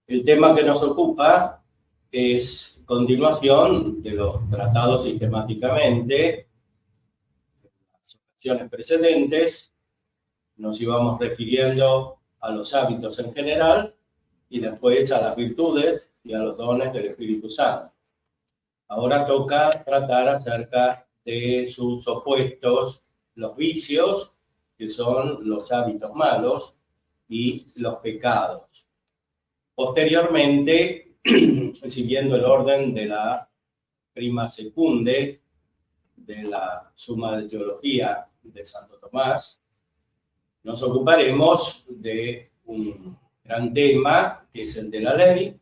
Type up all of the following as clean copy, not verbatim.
El tema que nos ocupa es continuación de los tratados sistemáticamente. En las ocasiones precedentes nos íbamos refiriendo a los hábitos en general y después a las virtudes y a los dones del Espíritu Santo. Ahora toca tratar acerca de sus opuestos, los vicios, que son los hábitos malos, y los pecados. Posteriormente, siguiendo el orden de la prima secunde de la Suma de Teología de Santo Tomás, nos ocuparemos de un gran tema que es el de la ley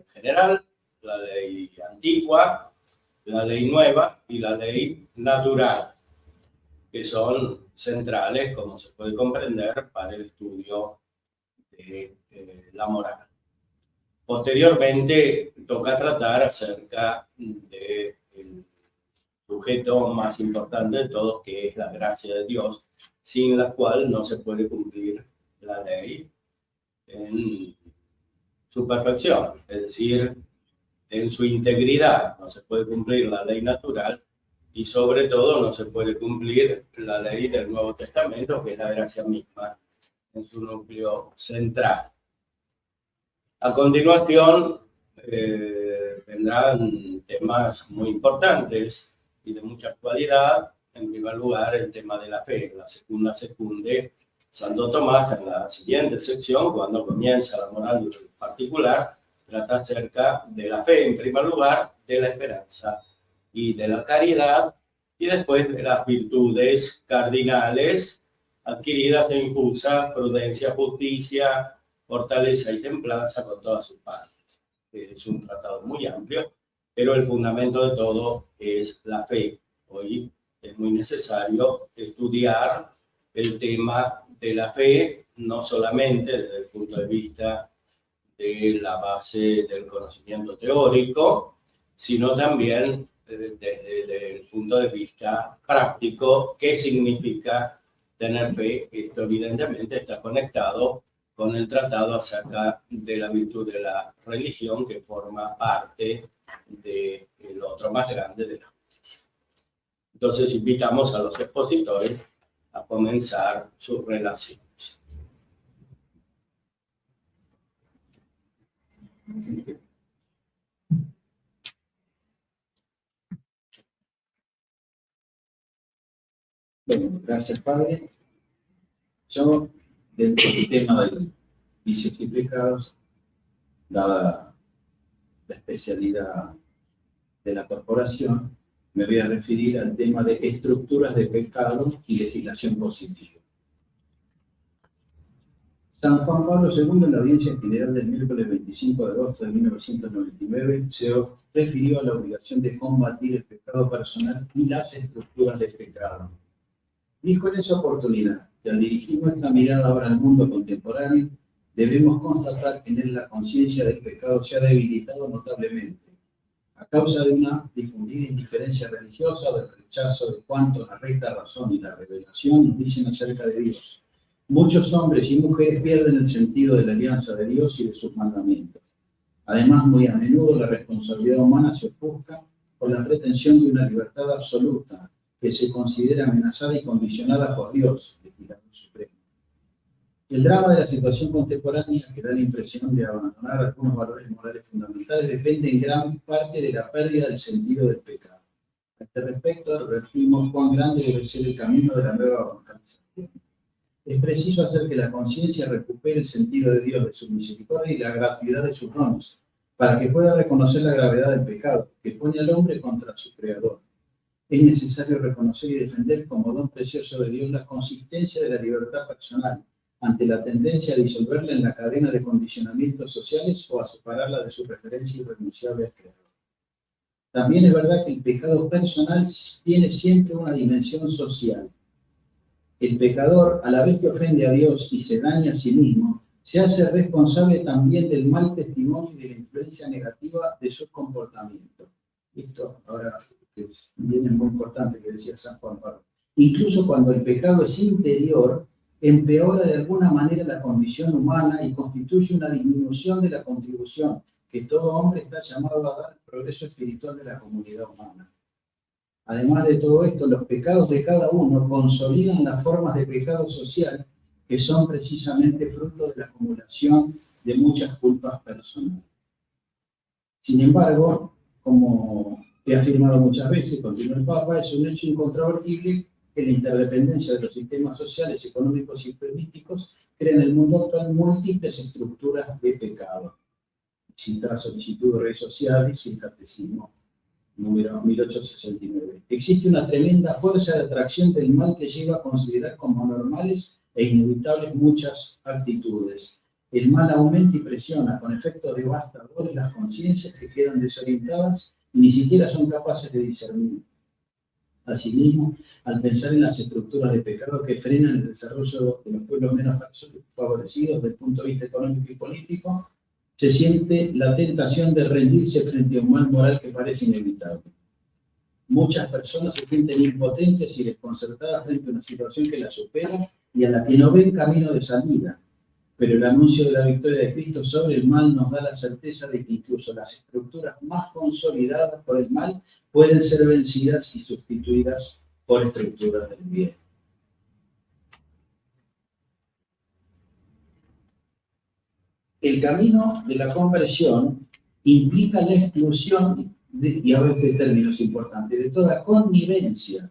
general, la ley antigua, la ley nueva y la ley natural, que son centrales, como se puede comprender, para el estudio de la moral. Posteriormente, toca tratar acerca del sujeto más importante de todos, que es la gracia de Dios, sin la cual no se puede cumplir la ley en su perfección, es decir, en su integridad. No se puede cumplir la ley natural y sobre todo no se puede cumplir la ley del Nuevo Testamento, que es la gracia misma en su núcleo central. A continuación vendrán temas muy importantes y de mucha actualidad. En primer lugar, el tema de la fe, la segunda secunde Santo Tomás, en la siguiente sección, cuando comienza la moral particular, trata acerca de la fe, en primer lugar, de la esperanza y de la caridad, y después de las virtudes cardinales adquiridas e impulsas, prudencia, justicia, fortaleza y templanza con todas sus partes. Es un tratado muy amplio, pero el fundamento de todo es la fe. Hoy es muy necesario estudiar el tema de la fe, no solamente desde el punto de vista de la base del conocimiento teórico, sino también desde el punto de vista práctico, qué significa tener fe. Esto evidentemente está conectado con el tratado acerca de la virtud de la religión, que forma parte del otro más grande de la justicia. Entonces invitamos a los expositores a comenzar sus relaciones. Bueno, gracias, Padre. Yo, dentro del tema de vicios y pecados, dada la especialidad de la corporación, me voy a referir al tema de estructuras de pecado y legislación positiva. San Juan Pablo II, en la audiencia general del miércoles 25 de agosto de 1999, se refirió a la obligación de combatir el pecado personal y las estructuras de pecado. Dijo en esa oportunidad que al dirigir nuestra mirada ahora al mundo contemporáneo, debemos constatar que en él la conciencia del pecado se ha debilitado notablemente, a causa de una difundida indiferencia religiosa, del rechazo de cuanto la recta razón y la revelación nos dicen acerca de Dios. Muchos hombres y mujeres pierden el sentido de la alianza de Dios y de sus mandamientos. Además, muy a menudo la responsabilidad humana se ofusca por la pretensión de una libertad absoluta que se considera amenazada y condicionada por Dios, legislador supremo. El drama de la situación contemporánea, que da la impresión de abandonar algunos valores morales fundamentales, depende en gran parte de la pérdida del sentido del pecado. A este respecto, referimos cuán grande debe ser el camino de la nueva evangelización. Es preciso hacer que la conciencia recupere el sentido de Dios, de su misericordia y la gratuidad de sus dones, para que pueda reconocer la gravedad del pecado, que pone al hombre contra su creador. Es necesario reconocer y defender como don precioso de Dios la consistencia de la libertad personal ante la tendencia a disolverla en la cadena de condicionamientos sociales o a separarla de su referencia irrenunciable al Creador. También es verdad que el pecado personal tiene siempre una dimensión social. El pecador, a la vez que ofende a Dios y se daña a sí mismo, se hace responsable también del mal testimonio y de la influencia negativa de sus comportamientos. Esto ahora es bien muy importante que decía San Juan Pablo. Incluso cuando el pecado es interior, empeora de alguna manera la condición humana y constituye una disminución de la contribución que todo hombre está llamado a dar al progreso espiritual de la comunidad humana. Además de todo esto, los pecados de cada uno consolidan las formas de pecado social que son precisamente fruto de la acumulación de muchas culpas personales. Sin embargo, como he afirmado muchas veces, continúa el Papa, es un hecho incontrovertible que la interdependencia de los sistemas sociales, económicos y políticos crea en el mundo actual múltiples estructuras de pecado. Cita Solicitud de Redes Sociales y el Catecismo número 1869. Existe una tremenda fuerza de atracción del mal que lleva a considerar como normales e inevitables muchas actitudes. El mal aumenta y presiona con efectos devastadores las conciencias que quedan desorientadas y ni siquiera son capaces de discernir. Asimismo, al pensar en las estructuras de pecado que frenan el desarrollo de los pueblos menos favorecidos desde el punto de vista económico y político, se siente la tentación de rendirse frente a un mal moral que parece inevitable. Muchas personas se sienten impotentes y desconcertadas frente a una situación que las supera y a la que no ven camino de salida. Pero el anuncio de la victoria de Cristo sobre el mal nos da la certeza de que incluso las estructuras más consolidadas por el mal pueden ser vencidas y sustituidas por estructuras del bien. El camino de la conversión implica la exclusión, y a veces términos importantes, de toda connivencia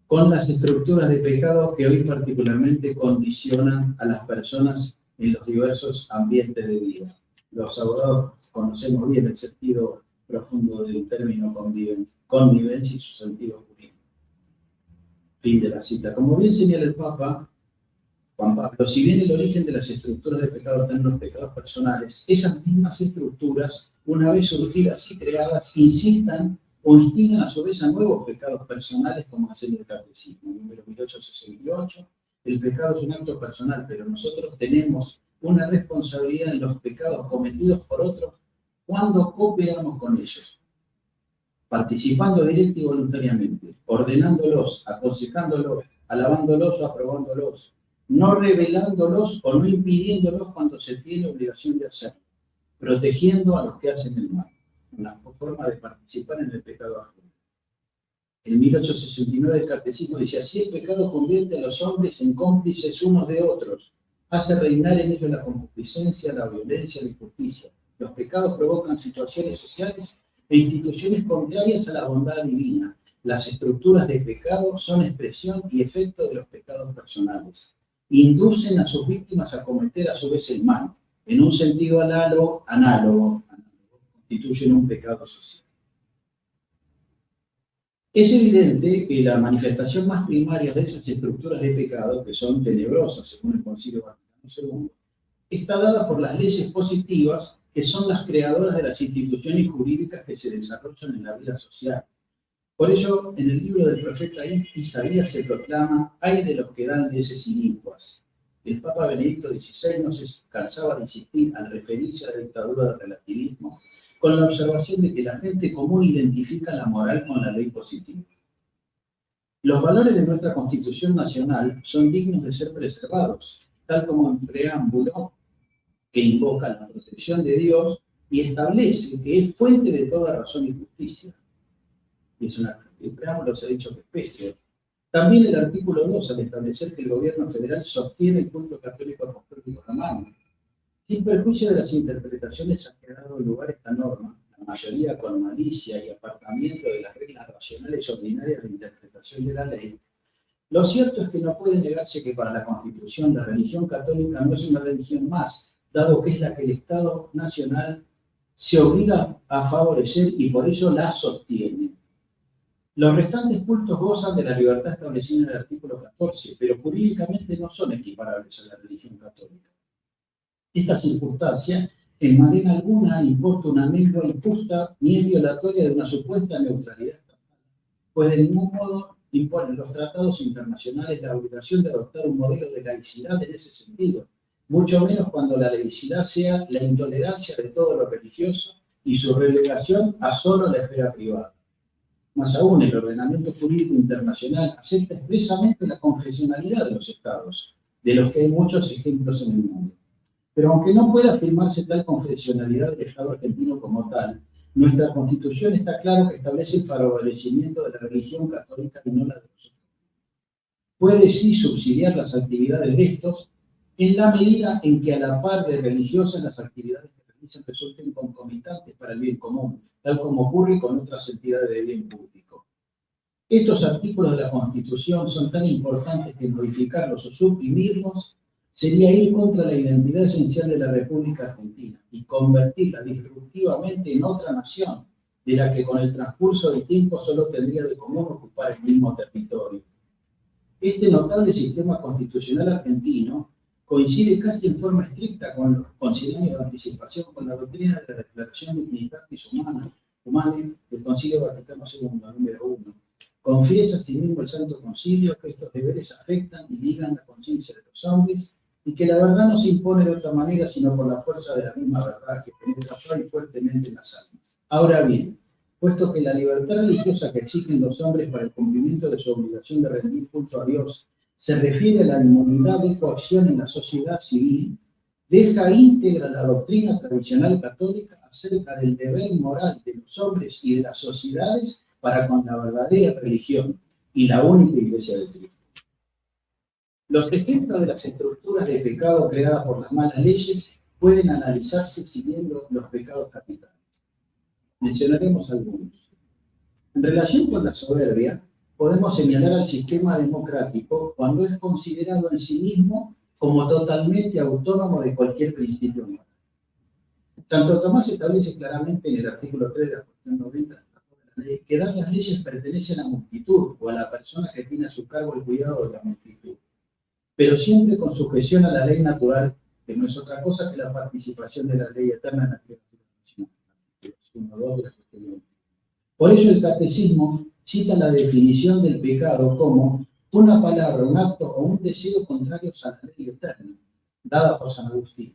con las estructuras de pecado que hoy particularmente condicionan a las personas en los diversos ambientes de vida. Los abogados conocemos bien el sentido profundo del término connivencia y su sentido jurídico. Fin de la cita. Como bien señala el Papa Juan Pablo, si bien el origen de las estructuras de pecado están en los pecados personales, esas mismas estructuras, una vez surgidas y creadas, incitan o instigan a su vez a nuevos pecados personales, como hace el Catecismo, número 1868. El pecado es un acto personal, pero nosotros tenemos una responsabilidad en los pecados cometidos por otros cuando cooperamos con ellos, participando directa y voluntariamente, ordenándolos, aconsejándolos, alabándolos o aprobándolos, no revelándolos o no impidiéndolos cuando se tiene obligación de hacerlo, protegiendo a los que hacen el mal, una forma de participar en el pecado ajeno. En 1869 el Catecismo dice: así el pecado convierte a los hombres en cómplices unos de otros, hace reinar en ellos la concupiscencia, la violencia, la injusticia. Los pecados provocan situaciones sociales e instituciones contrarias a la bondad divina. Las estructuras de pecado son expresión y efecto de los pecados personales. Inducen a sus víctimas a cometer a su vez el mal. En un sentido análogo, constituyen un pecado social. Es evidente que la manifestación más primaria de esas estructuras de pecado, que son tenebrosas según el Concilio Vaticano II, está dada por las leyes positivas, que son las creadoras de las instituciones jurídicas que se desarrollan en la vida social. Por ello, en el libro del profeta Isaías se proclama: ay de los que dan leyes inicuas. El Papa Benedicto XVI no se cansaba de insistir al referirse a la dictadura del relativismo, con la observación de que la gente común identifica la moral con la ley positiva. Los valores de nuestra Constitución Nacional son dignos de ser preservados, tal como en preámbulo, que invoca la protección de Dios y establece que es fuente de toda razón y justicia. El preámbulo se ha dicho que es pésimo. También el artículo 2, al establecer que el gobierno federal sostiene el culto católico apostólico romano. Sin perjuicio de las interpretaciones a que ha dado lugar esta norma, la mayoría con malicia y apartamiento de las reglas racionales ordinarias de interpretación de la ley, lo cierto es que no puede negarse que para la Constitución la religión católica no es una religión más, dado que es la que el Estado nacional se obliga a favorecer y por eso la sostiene. Los restantes cultos gozan de la libertad establecida en el artículo 14, pero jurídicamente no son equiparables a la religión católica. Esta circunstancia, en manera alguna, importa una mengua injusta ni es violatoria de una supuesta neutralidad estatal, pues de ningún modo imponen los tratados internacionales la obligación de adoptar un modelo de laicidad en ese sentido, mucho menos cuando la laicidad sea la intolerancia de todo lo religioso y su relegación a solo la esfera privada. Más aún, el ordenamiento jurídico internacional acepta expresamente la confesionalidad de los estados, de los que hay muchos ejemplos en el mundo. Pero aunque no pueda afirmarse tal confesionalidad del Estado argentino como tal, nuestra Constitución está claro que establece el favorecimiento de la religión católica y no la de los otros. Puede sí subsidiar las actividades de estos en la medida en que a la par de religiosas las actividades que realizan resulten concomitantes para el bien común, tal como ocurre con otras entidades de bien público. Estos artículos de la Constitución son tan importantes que modificarlos o suprimirlos sería ir contra la identidad esencial de la República Argentina y convertirla disruptivamente en otra nación, de la que con el transcurso del tiempo solo tendría de común ocupar el mismo territorio. Este notable sistema constitucional argentino coincide casi en forma estricta con los concilios de anticipación con la doctrina de la Declaración de Dignitatis Humanae del Concilio Vaticano II, número 1. Confiesa asimismo el Santo Concilio que estos deberes afectan y ligan la conciencia de los hombres y que la verdad no se impone de otra manera sino por la fuerza de la misma verdad que penetra suave y fuertemente en las almas. Ahora bien, puesto que la libertad religiosa que exigen los hombres para el cumplimiento de su obligación de rendir culto a Dios se refiere a la inmunidad de coacción en la sociedad civil, deja íntegra la doctrina tradicional católica acerca del deber moral de los hombres y de las sociedades para con la verdadera religión y la única Iglesia de Cristo. Los ejemplos de las estructuras de pecado creadas por las malas leyes pueden analizarse siguiendo los pecados capitales. Mencionaremos algunos. En relación con la soberbia, podemos señalar al sistema democrático cuando es considerado en sí mismo como totalmente autónomo de cualquier principio moral. Santo Tomás establece claramente en el artículo 3 de la cuestión 90 de la ley que dar las leyes pertenece a la multitud o a la persona que tiene a su cargo el cuidado de la multitud, pero siempre con sujeción a la ley natural, que no es otra cosa que la participación de la ley eterna en la creación nacional. Por ello el catecismo cita la definición del pecado como una palabra, un acto o un deseo contrarios a la ley eterna, dada por San Agustín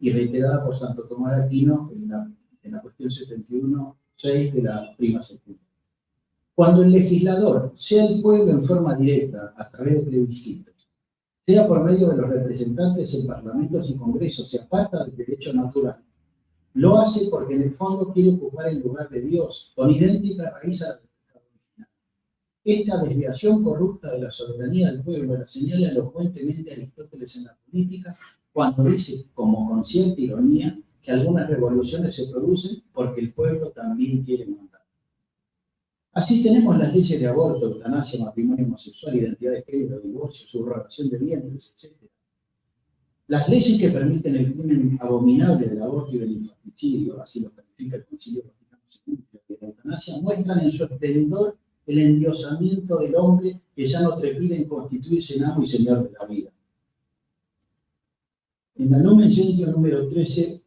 y reiterada por Santo Tomás de Aquino en la cuestión 71.6 de la prima segunda. Cuando el legislador, sea el pueblo en forma directa, a través de plebiscitos, sea por medio de los representantes en parlamentos y congresos, se aparta del derecho natural, lo hace porque en el fondo quiere ocupar el lugar de Dios, con idéntica raíz a la del pecado original. Esta desviación corrupta de la soberanía del pueblo la señala elocuentemente Aristóteles en la política, cuando dice, como con cierta ironía, que algunas revoluciones se producen porque el pueblo también quiere mandar. Así tenemos las leyes de aborto, eutanasia, matrimonio homosexual, identidad de género, divorcio, subrogación de vientres, etc. Las leyes que permiten el crimen abominable del aborto y del infanticidio, así lo califica el Concilio Vaticano II, de la eutanasia, muestran en su esplendor el endiosamiento del hombre que ya no trepida en constituirse en amo y señor de la vida. En la Lumen Gentium número 13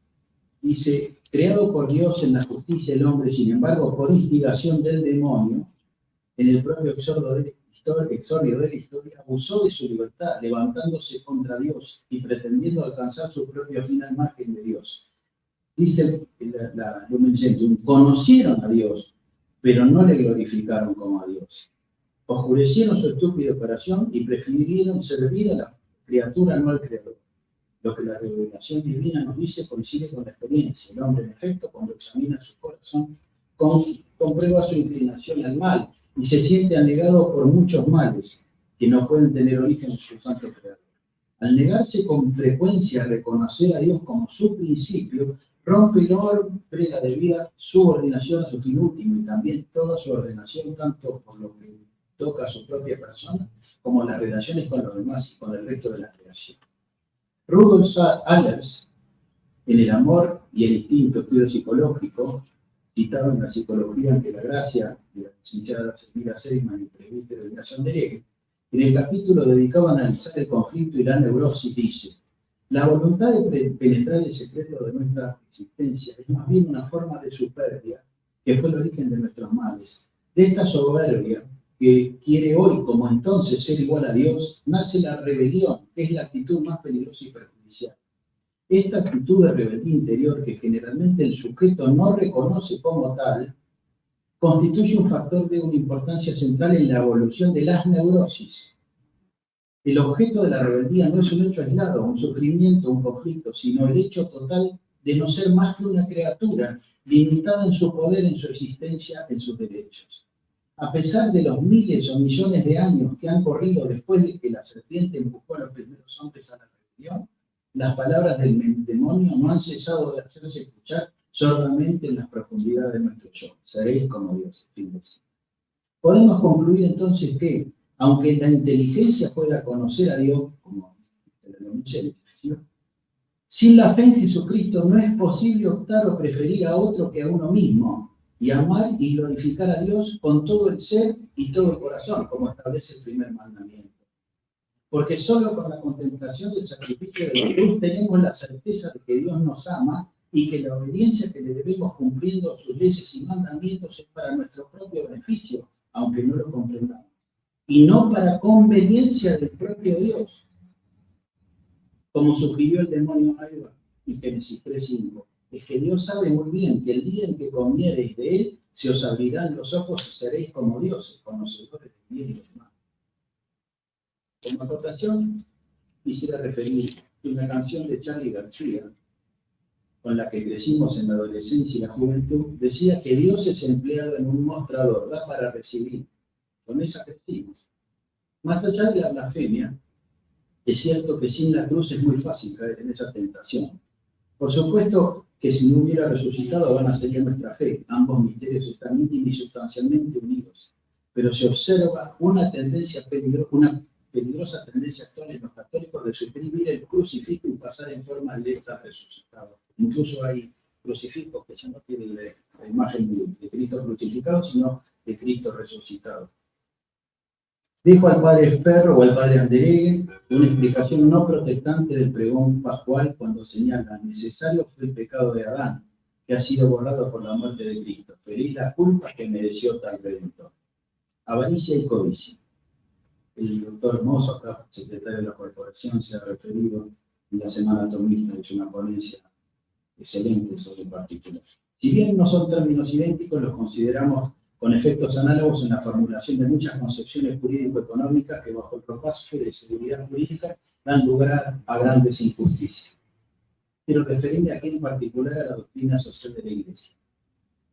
dice, creado por Dios en la justicia el hombre, sin embargo, por instigación del demonio, en el propio exordio de la historia, abusó de su libertad, levantándose contra Dios y pretendiendo alcanzar su propio fin al margen de Dios. Dice la Lumen Gentium, conocieron a Dios, pero no le glorificaron como a Dios. Oscurecieron su estúpida operación y prefirieron servir a la criatura, no al Creador. Lo que la revelación divina nos dice coincide con la experiencia. El hombre, en efecto, cuando examina su corazón, comprueba su inclinación al mal y se siente anegado por muchos males que no pueden tener origen en su santo creador. Al negarse con frecuencia a reconocer a Dios como su principio, rompe el hombre la debida subordinación a su fin último y también toda su ordenación, tanto por lo que toca a su propia persona, como las relaciones con los demás y con el resto de la creación. Rudolf Allers, en El amor y el instinto, estudio psicológico, citado en la psicología ante la gracia de la licenciada Selmira Seyman y presbítero de la Sonderegue, en el capítulo dedicado a analizar el conflicto y la neurosis, dice: la voluntad de penetrar el secreto de nuestra existencia es más bien una forma de superbia que fue el origen de nuestros males. De esta soberbia, que quiere hoy como entonces ser igual a Dios, nace la rebelión, que es la actitud más peligrosa y perjudicial. Esta actitud de rebeldía interior que generalmente el sujeto no reconoce como tal, constituye un factor de una importancia central en la evolución de las neurosis. El objeto de la rebeldía no es un hecho aislado, un sufrimiento, un conflicto, sino el hecho total de no ser más que una criatura limitada en su poder, en su existencia, en sus derechos. A pesar de los miles o millones de años que han corrido después de que la serpiente empujó a los primeros hombres a la rebelión, las palabras del demonio no han cesado de hacerse escuchar sordamente en las profundidades de nuestro yo. Seréis como Dios. Podemos concluir entonces que, aunque la inteligencia pueda conocer a Dios, como lo anuncié, sin la fe en Jesucristo no es posible optar o preferir a otro que a uno mismo, y amar y glorificar a Dios con todo el ser y todo el corazón, como establece el primer mandamiento. Porque solo con la contemplación del sacrificio de la cruz tenemos la certeza de que Dios nos ama y que la obediencia que le debemos cumpliendo sus leyes y mandamientos es para nuestro propio beneficio, aunque no lo comprendamos, y no para conveniencia del propio Dios, como sugirió el demonio a Eva en Génesis 3:5. Es que Dios sabe muy bien que el día en que comiereis de él, se os abrirán los ojos y seréis como dioses, conocedores del bien y del mal. Como acotación, quisiera referir a una canción de Charly García, con la que crecimos en la adolescencia y la juventud, decía que Dios es empleado en un mostrador, da para recibir. Con esa crecimos. Más allá de la blasfemia, es cierto que sin la cruz es muy fácil caer en esa tentación. Por supuesto que si no hubiera resucitado, vana sería nuestra fe. Ambos misterios están íntimos y sustancialmente unidos. Pero se observa una peligrosa tendencia actual en los católicos de suprimir el crucifijo y pasar en forma de estar resucitado. Incluso hay crucifijos que ya no tienen la imagen de Cristo crucificado, sino de Cristo resucitado. Dijo al padre Ferro o al padre Andereghe una explicación no protestante del pregón pascual cuando señala: necesario fue el pecado de Adán, que ha sido borrado por la muerte de Cristo. Feliz la culpa que mereció tal redentor. Avaricia y codicia. El doctor Mozo, acá, secretario de la corporación, se ha referido en la Semana Tomista, ha hecho una ponencia excelente sobre el particular. Si bien no son términos idénticos, los consideramos con efectos análogos en la formulación de muchas concepciones jurídico-económicas que bajo el propósito de seguridad jurídica dan lugar a grandes injusticias. Quiero referirme aquí en particular a la doctrina social de la Iglesia.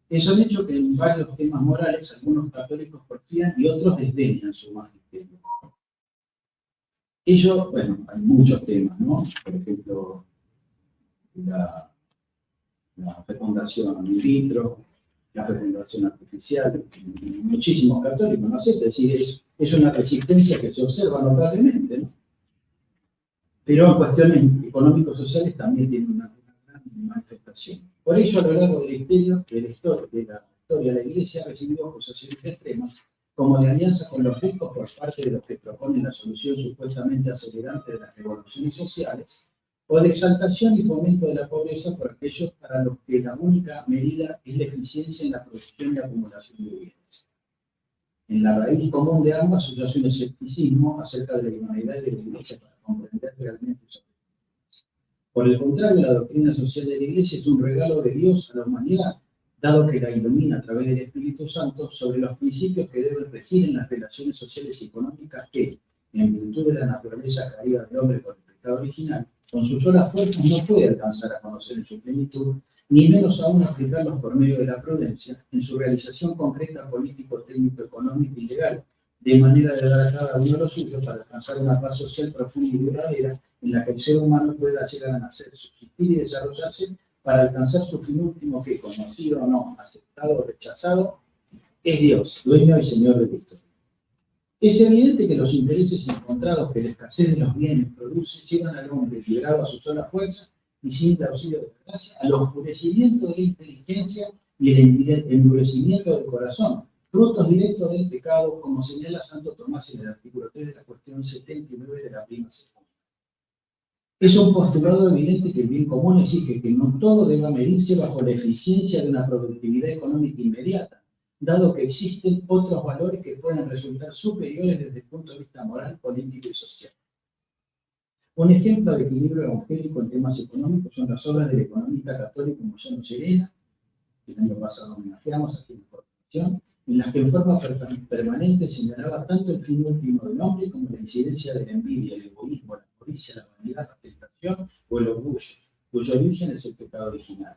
Es un hecho que en varios temas morales algunos católicos porfían y otros desdeñan su magisterio. Ello, bueno, hay muchos temas, ¿no? Por ejemplo, la fecundación in vitro, la fecundación artificial, muchísimos católicos no aceptan, es decir, es una resistencia que se observa notablemente, ¿no? Pero en cuestiones económico-sociales también tiene una gran manifestación. Por ello, a lo largo de la historia de la Iglesia ha recibido acusaciones extremas, como de alianza con los ricos por parte de los que proponen la solución supuestamente acelerante de las revoluciones sociales, o de exaltación y fomento de la pobreza por aquellos para los que la única medida es la eficiencia en la producción y acumulación de bienes. En la raíz común de ambas subyace un escepticismo acerca de la humanidad y de la Iglesia para comprender realmente sus objetivos. Por el contrario, la doctrina social de la Iglesia es un regalo de Dios a la humanidad, dado que la ilumina a través del Espíritu Santo sobre los principios que deben regir en las relaciones sociales y económicas que, en virtud de la naturaleza caída del hombre por el pecado original, con sus solas fuerzas no puede alcanzar a conocer en su plenitud, ni menos aún aplicarlos por medio de la prudencia en su realización concreta político, técnico, económica y legal, de manera de dar a cada uno lo suyo para alcanzar una paz social profunda y duradera en la que el ser humano pueda llegar a nacer, subsistir y desarrollarse para alcanzar su fin último que, conocido o no, aceptado o rechazado, es Dios, dueño y Señor de Cristo. Es evidente que los intereses encontrados que la escasez de los bienes produce llevan al hombre librado a su sola fuerza y sin el auxilio de la gracia al oscurecimiento de la inteligencia y el endurecimiento del corazón, frutos directos del pecado, como señala Santo Tomás en el artículo 3 de la cuestión 79 de la prima segunda. Es un postulado evidente que el bien común exige que no todo deba medirse bajo la eficiencia de una productividad económica inmediata, dado que existen otros valores que pueden resultar superiores desde el punto de vista moral, político y social. Un ejemplo de equilibrio evangélico en temas económicos son las obras del economista católico Moyano Serena, que el año pasado homenajeamos aquí en Constitución, en las que en forma permanente señalaba tanto el fin último del hombre como la incidencia de la envidia, el egoísmo, la codicia, la vanidad, la tentación o el orgullo, cuyo origen es el pecado original.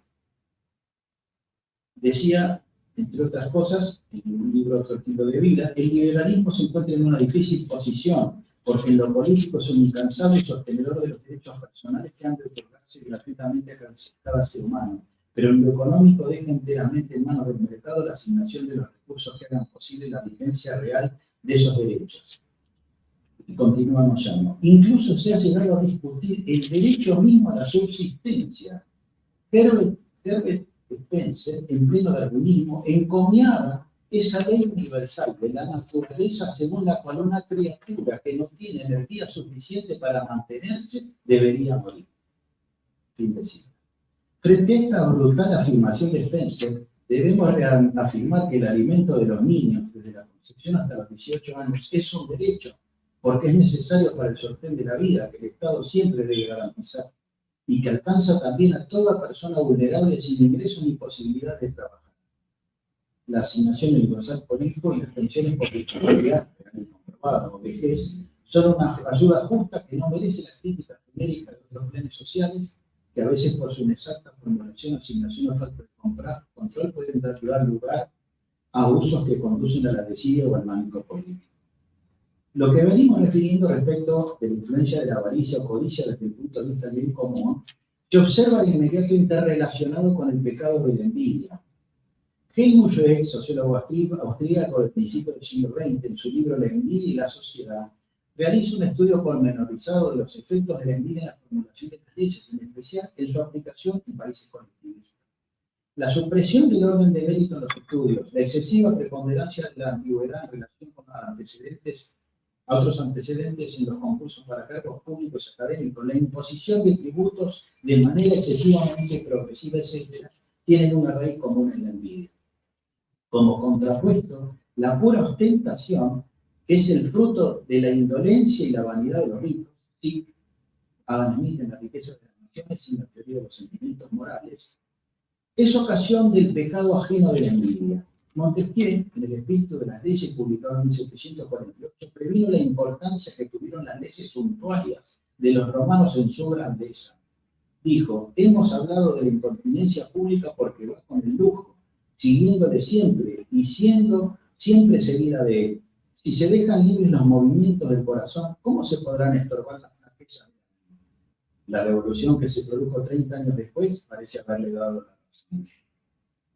Decía, entre otras cosas, en un libro Otro estilo de vida, el liberalismo se encuentra en una difícil posición, porque en lo político es un incansable sostenedor de los derechos personales que han de otorgarse gratuitamente a cada ser humano, pero en lo económico deja enteramente en manos del mercado la asignación de los recursos que hagan posible la vigencia real de esos derechos. Y continuamos ya, ¿no? Incluso se ha llegado a discutir el derecho mismo a la subsistencia. Herbert Spencer, en pleno darwinismo, encomiaba esa ley universal de la naturaleza según la cual una criatura que no tiene energía suficiente para mantenerse debería morir. Fin de cita. Frente a esta brutal afirmación de Spencer, debemos afirmar que el alimento de los niños, desde la concepción hasta los 18 años, es un derecho, porque es necesario para el sostén de la vida, que el Estado siempre debe garantizar, y que alcanza también a toda persona vulnerable sin ingresos ni posibilidad de trabajar. La asignación universal por hijo y las pensiones por discapacidad, comprobado, o vejez, son una ayuda justa que no merece las críticas genéricas de otros planes sociales, que a veces por su inexacta formulación, asignación o falta de control pueden dar lugar a usos que conducen a la desidia o al manejo político. Lo que venimos refiriendo respecto de la influencia de la avaricia o codicia desde el punto de vista bien común, se observa de inmediato interrelacionado con el pecado de la envidia. Helmut Schweck, sociólogo austríaco del principio del siglo XX, en su libro La envidia y la sociedad, realiza un estudio pormenorizado de los efectos de la envidia en la formulación de las leyes, en especial en su aplicación en países colectivistas. La supresión del orden de mérito en los estudios, la excesiva preponderancia de la antigüedad en relación con otros antecedentes en los concursos para cargos públicos académicos, la imposición de tributos de manera excesivamente progresiva, etc., tienen una raíz común en la envidia. Como contrapuesto, la pura ostentación, que es el fruto de la indolencia y la vanidad de los ricos, sí, Adam Smith en la riqueza de las naciones y en la teoría de los sentimientos morales, es ocasión del pecado ajeno de la envidia. Montesquieu, en el Espíritu de las Leyes, publicado en 1748, previno la importancia que tuvieron las leyes suntuarias de los romanos en su grandeza. Dijo, hemos hablado de la incontinencia pública porque va con el lujo, siguiéndole siempre y siendo siempre seguida de él. Si se dejan libres los movimientos del corazón, ¿cómo se podrán estorbar las flaquezas? La revolución que se produjo 30 años después parece haberle dado la razón.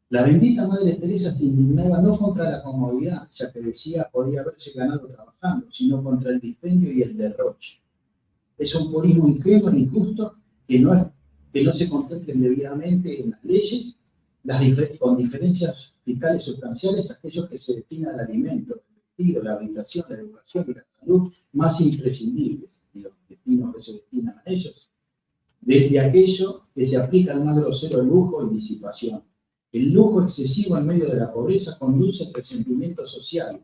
La bendita Madre Teresa se indignaba no contra la comodidad, ya que decía podía haberse ganado trabajando, sino contra el dispendio y el derroche. Es un purismo ingenuo e injusto que no se contemplen debidamente en las leyes, con diferencias fiscales sustanciales, aquellos que se destinan al alimento, el vestido, la habitación, la educación y la salud más imprescindibles, y los destinos que se destinan a ellos, desde aquello que se aplica al más grosero lujo y disipación. El lujo excesivo en medio de la pobreza conduce al resentimiento social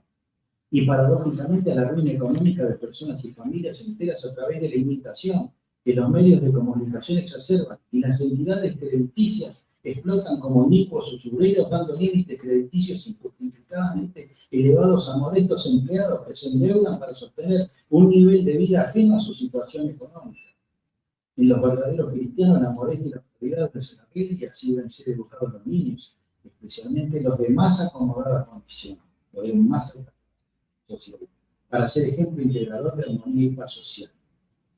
y paradójicamente a la ruina económica de personas y familias enteras a través de la imitación que los medios de comunicación exacerban y las entidades crediticias explotan como inicuos usureros, dando límites crediticios injustificadamente elevados a modestos empleados que se endeudan para sostener un nivel de vida ajeno a su situación económica. En los verdaderos cristianos, la modestia y la autoridad de la regla, y así deben ser educados los niños, especialmente los de más acomodada condición, los de más alta social, para ser ejemplo integrador de armonía y paz social.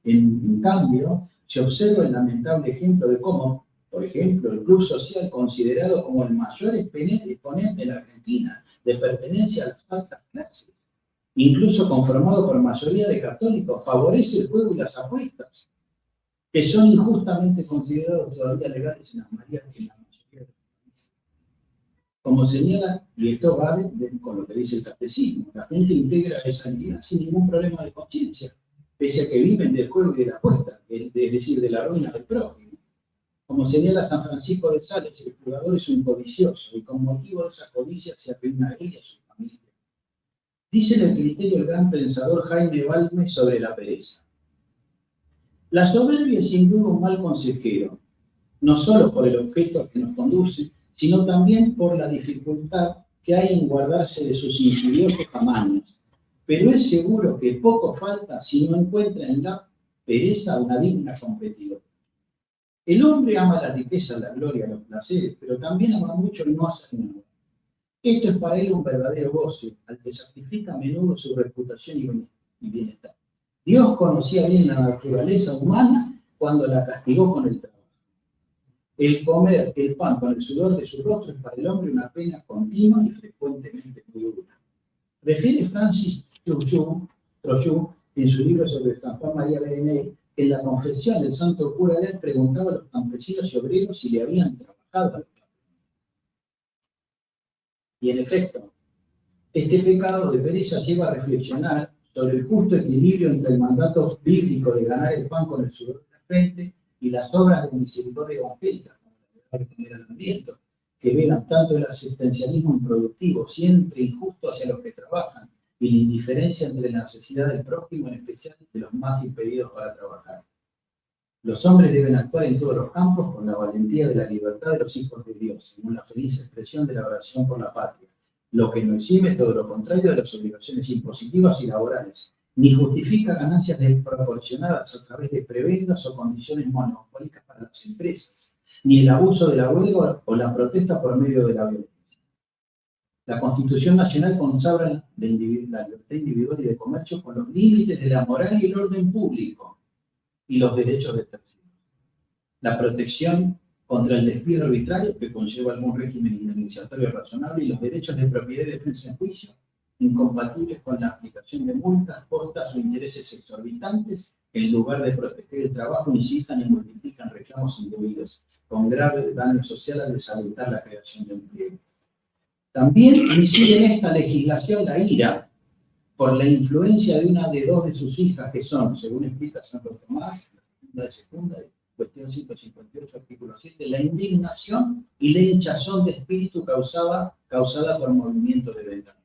En cambio, se observa el lamentable ejemplo de cómo, por ejemplo, el club social, considerado como el mayor exponente en la Argentina de pertenencia a las altas clases, incluso conformado por mayoría de católicos, favorece el juego y las apuestas, que son injustamente considerados todavía legales en la mayoría de los países. Como señala, y esto va con lo que dice el catecismo, la gente integra esa entidad sin ningún problema de conciencia, pese a que viven del juego y de la apuesta, es decir, de la ruina del prójimo. Como señala San Francisco de Sales, el jugador es un codicioso, y con motivo de esa codicia se arruina a él y a su familia. Dice en el criterio el gran pensador Jaime Balmes sobre la pereza. La soberbia es sin duda un mal consejero, no solo por el objeto que nos conduce, sino también por la dificultad que hay en guardarse de sus insidiosos amaños, pero es seguro que poco falta si no encuentra en la pereza una digna competidora. El hombre ama la riqueza, la gloria, los placeres, pero también ama mucho el no hacer nada. Esto es para él un verdadero goce, al que sacrifica a menudo su reputación y bienestar. Dios conocía bien la naturaleza humana cuando la castigó con el trabajo. El comer el pan con el sudor de su rostro es para el hombre una pena continua y frecuentemente muy dura. Refiere Francis Trochu en su libro sobre San Juan María Vianney que en la confesión del santo cura de él preguntaba a los campesinos y obreros si le habían trabajado a los patrones. Y en efecto, este pecado de pereza lleva a reflexionar sobre el justo equilibrio entre el mandato bíblico de ganar el pan con el sudor de la frente y las obras de misericordia evangélica, como la de comer al hambriento, que velan tanto el asistencialismo improductivo, siempre injusto hacia los que trabajan, y la indiferencia entre la necesidad del prójimo, en especial de los más impedidos para trabajar. Los hombres deben actuar en todos los campos con la valentía de la libertad de los hijos de Dios, según la feliz expresión de la oración por la patria, lo que no exime todo lo contrario de las obligaciones impositivas y laborales, ni justifica ganancias desproporcionadas a través de prebendas o condiciones monopólicas para las empresas, ni el abuso de la huelga o la protesta por medio de la violencia. La Constitución Nacional consagra la libertad individual y de comercio con los límites de la moral y el orden público y los derechos de terceros. La protección contra el despido arbitrario que conlleva algún régimen indemnizatorio razonable y los derechos de propiedad y defensa en juicio, incompatibles con la aplicación de multas, costas o intereses exorbitantes que en lugar de proteger el trabajo incitan y multiplican reclamos indebidos, con grave daño social al desalentar la creación de empleo. También incide en esta legislación la ira por la influencia de una de dos de sus hijas, que son, según explica Santo Tomás, la segunda, cuestión 158, artículo 7, la indignación y la hinchazón de espíritu causada por movimientos de ventaja.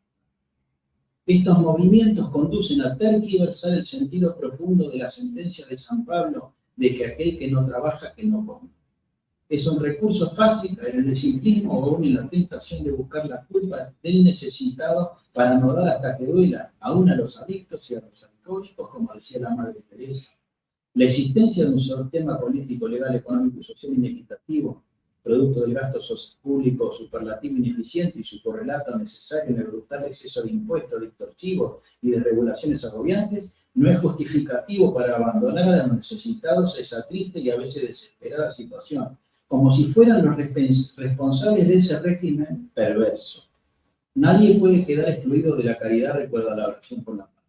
Estos movimientos conducen a tergiversar el sentido profundo de la sentencia de San Pablo de que aquel que no trabaja, que no come. Es un recurso fácil en el simplismo o aún en la tentación de buscar la culpa del necesitado para no dar hasta que duela, aún a los adictos y a los alcohólicos, como decía la Madre Teresa. La existencia de un sistema político, legal, económico y social inequitativo, producto del gasto público superlativo ineficiente y su correlato necesario en el brutal exceso de impuestos distortivos y de regulaciones agobiantes, no es justificativo para abandonar a los necesitados a esa triste y a veces desesperada situación, como si fueran los responsables de ese régimen perverso. Nadie puede quedar excluido de la caridad de acuerdo a la oración por la paz.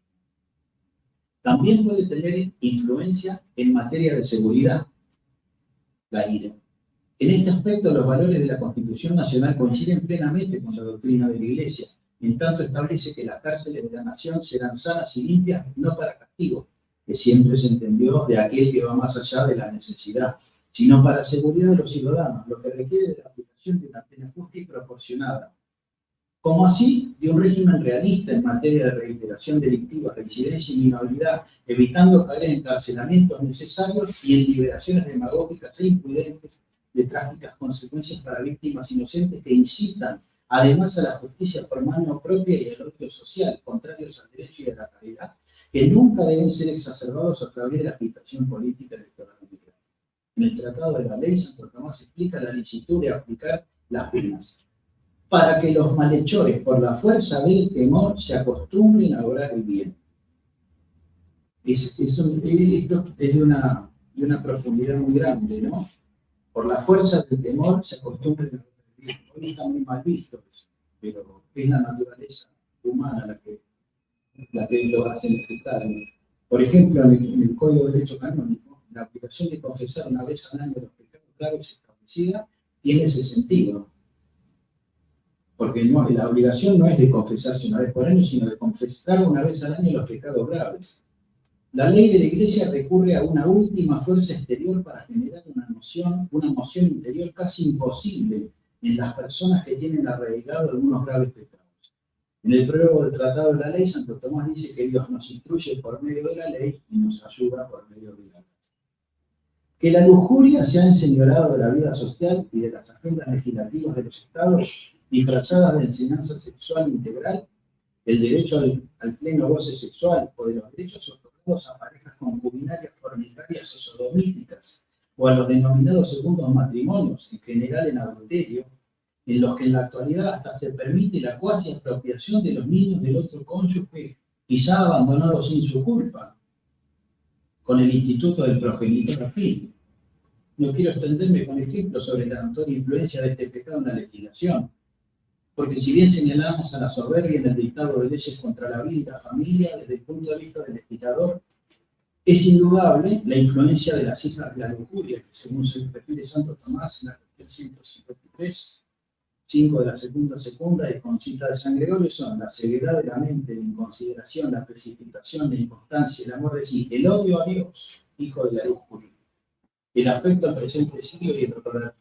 También puede tener influencia en materia de seguridad, la ira. En este aspecto, los valores de la Constitución Nacional coinciden plenamente con la doctrina de la Iglesia, en tanto establece que las cárceles de la nación serán sanas y limpias, no para castigo, que siempre se entendió de aquel que va más allá de la necesidad, sino para seguridad de los ciudadanos, lo que requiere de la aplicación de una pena justa y proporcionada, como así de un régimen realista en materia de reiteración delictiva, reincidencia y minoridad, evitando caer en encarcelamientos necesarios y en liberaciones demagógicas e imprudentes de trágicas consecuencias para víctimas inocentes que incitan además a la justicia por mano propia y al odio social, contrarios al derecho y a la caridad, que nunca deben ser exacerbados a través de la agitación política electoral. En el Tratado de la Ley, Santo Tomás explica la licitud de aplicar las penas, para que los malhechores, por la fuerza del temor, se acostumbren a obrar el bien. Esto es de una profundidad muy grande, ¿no? Por la fuerza del temor se acostumbren a obrar el bien. Hoy está muy mal visto eso, pero es la naturaleza humana la que lo hace necesario. Por ejemplo, en el Código de Derecho Canónico, la obligación de confesar una vez al año los pecados graves establecida tiene ese sentido. Porque la obligación no es de confesarse una vez por año, sino de confesar una vez al año los pecados graves. La ley de la Iglesia recurre a una última fuerza exterior para generar una emoción interior casi imposible en las personas que tienen arraigado algunos graves pecados. En el prólogo del Tratado de la Ley, Santo Tomás dice que Dios nos instruye por medio de la ley y nos ayuda por medio de la gracia. Que la lujuria se ha enseñoreado de la vida social y de las agendas legislativas de los estados, disfrazadas de enseñanza sexual integral, el derecho al pleno goce sexual o de los derechos otorgados a parejas concubinarias, fornicarias o sodomíticas, o a los denominados segundos matrimonios, en general en adulterio, en los que en la actualidad hasta se permite la cuasi apropiación de los niños del otro cónyuge, quizá abandonados sin su culpa, con el instituto del progenitor afín. No quiero extenderme con ejemplos sobre la notoria influencia de este pecado en la legislación, porque si bien señalamos a la soberbia en el dictado de leyes contra la vida y la familia desde el punto de vista del legislador, es indudable la influencia de las hijas de la lujuria, que según se refiere Santo Tomás en la cuestión 153, 5 de la segunda y con cita de San Gregorio, son la ceguedad de la mente, la inconsideración, la precipitación, la inconstancia, el amor de sí, el odio a Dios, hijo de la lujuria, el afecto al presente siglo y el retorno.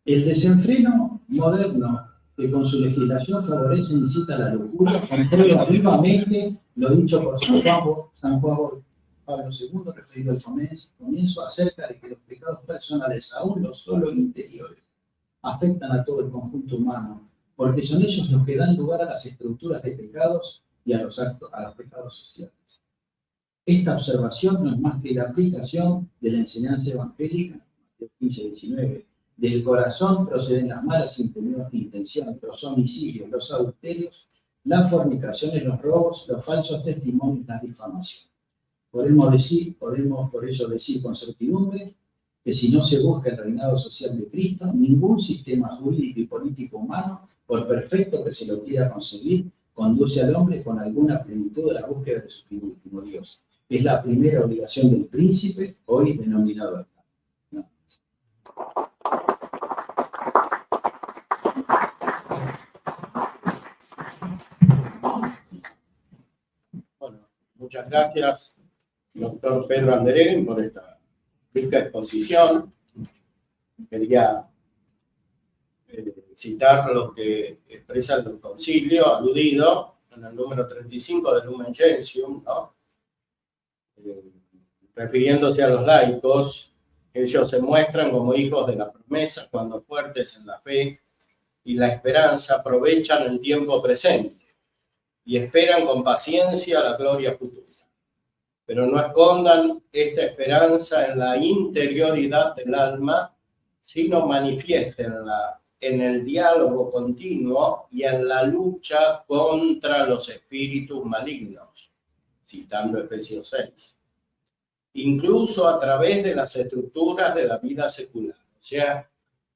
El desenfreno moderno, que con su legislación favorece e incita a la locura, comprueba vivamente lo dicho por San Juan Pablo II, referido al comienzo, acerca de que los pecados personales, aún los solo interiores, afectan a todo el conjunto humano, porque son ellos los que dan lugar a las estructuras de pecados y a los pecados sociales. Esta observación no es más que la aplicación de la enseñanza evangélica, Mateo 15-19. Del corazón proceden las malas intenciones, los homicidios, los adulterios, las fornicaciones, los robos, los falsos testimonios, las difamaciones. Podemos por ello decir con certidumbre que si no se busca el reinado social de Cristo, ningún sistema jurídico y político humano, por perfecto que se lo quiera conseguir, conduce al hombre con alguna plenitud a la búsqueda de su último Dios. Es la primera obligación del príncipe, hoy denominado Estado. ¿No? Bueno, muchas gracias, doctor Pedro Andereguen, por esta rica exposición. Quería citar lo que expresa el concilio aludido en el número 35 del Lumen Gentium, ¿no? Refiriéndose a los laicos, ellos se muestran como hijos de la promesa cuando fuertes en la fe y la esperanza aprovechan el tiempo presente y esperan con paciencia la gloria futura. Pero no escondan esta esperanza en la interioridad del alma, sino manifiestenla en el diálogo continuo y en la lucha contra los espíritus malignos, citando Efesios 6. Incluso a través de las estructuras de la vida secular. O sea,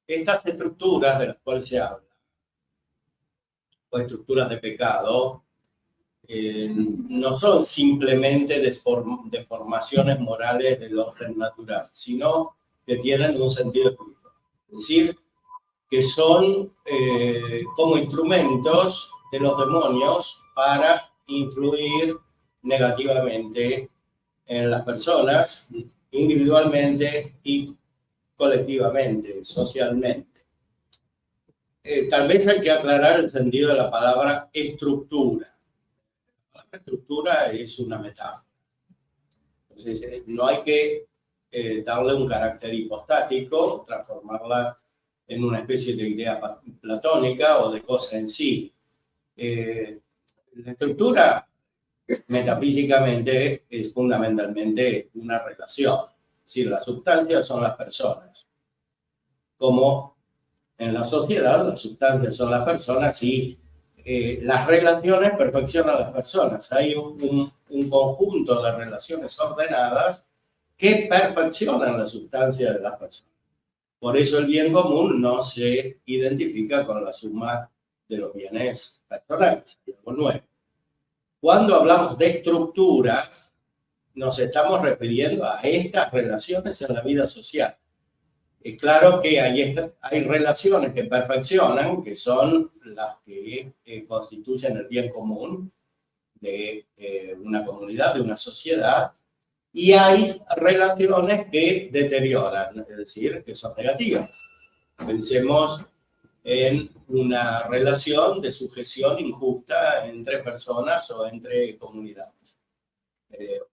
estas estructuras de las cuales se habla, o estructuras de pecado, no son simplemente deformaciones morales del orden natural, sino que tienen un sentido espiritual. Es decir, que son como instrumentos de los demonios para influir negativamente en las personas, individualmente y colectivamente, socialmente. Tal vez hay que aclarar el sentido de la palabra estructura. La estructura es una metáfora. Entonces, no hay que darle un carácter hipostático, transformarla en una especie de idea platónica o de cosa en sí. La estructura, metafísicamente, es fundamentalmente una relación. Es decir, las sustancias son las personas. Como en la sociedad, las sustancias son las personas y las relaciones perfeccionan a las personas. Hay un conjunto de relaciones ordenadas que perfeccionan la sustancia de las personas. Por eso el bien común no se identifica con la suma de los bienes personales, hay algo nuevo. Cuando hablamos de estructuras, nos estamos refiriendo a estas relaciones en la vida social. Es claro que hay relaciones que perfeccionan, que son las que constituyen el bien común de una comunidad, de una sociedad, y hay relaciones que deterioran, es decir, que son negativas. Pensemos en una relación de sujeción injusta entre personas o entre comunidades,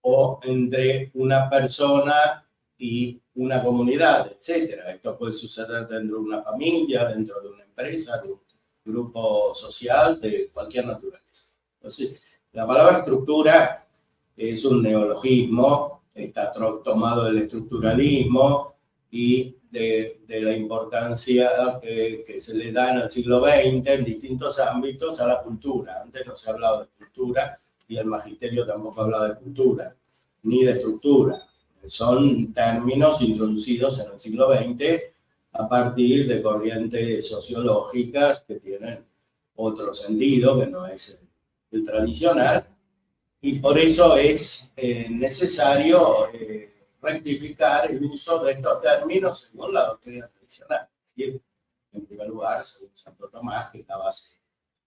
o entre una persona y una comunidad, etc. Esto puede suceder dentro de una familia, dentro de una empresa, de un grupo social, de cualquier naturaleza. Entonces, la palabra estructura es un neologismo, está tomado del estructuralismo y de la importancia que se le da en el siglo XX en distintos ámbitos a la cultura. Antes no se hablaba de cultura y el magisterio tampoco hablaba de cultura, ni de estructura. Son términos introducidos en el siglo XX a partir de corrientes sociológicas que tienen otro sentido, que no es el tradicional, y por eso es necesario rectificar el uso de estos términos según la doctrina tradicional. Es decir, en primer lugar, según Santo Tomás, que es la base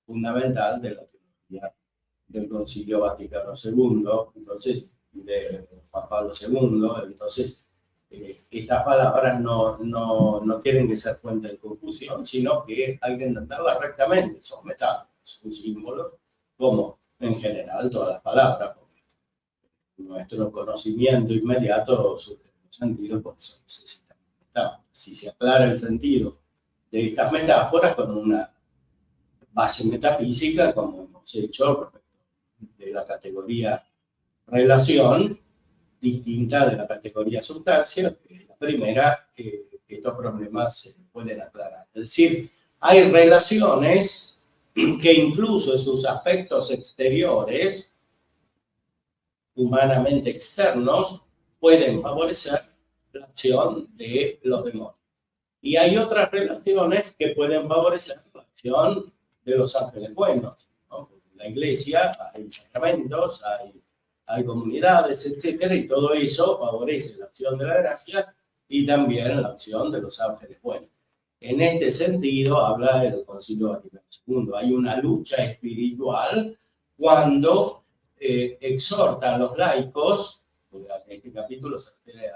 fundamental de la teología del Concilio Vaticano II, entonces, de Juan Pablo II. Entonces, estas palabras no tienen que ser fuente de confusión, sino que hay que entenderlas rectamente. Son metáforas, son símbolos, como en general todas las palabras. Nuestro conocimiento inmediato surge en un sentido, por eso necesitamos metáforas. Si se aclara el sentido de estas metáforas con una base metafísica, como hemos hecho respecto de la categoría relación, distinta de la categoría sustancia, que es la primera, que estos problemas se pueden aclarar. Es decir, hay relaciones que incluso en sus aspectos exteriores, humanamente externos, pueden favorecer la acción de los demonios. Y hay otras relaciones que pueden favorecer la acción de los ángeles buenos, ¿no? En la iglesia hay sacramentos, hay comunidades, etcétera, y todo eso favorece la acción de la gracia y también la acción de los ángeles buenos. En este sentido, habla del Concilio Vaticano II. Hay una lucha espiritual cuando exhorta a los laicos, este capítulo se refiere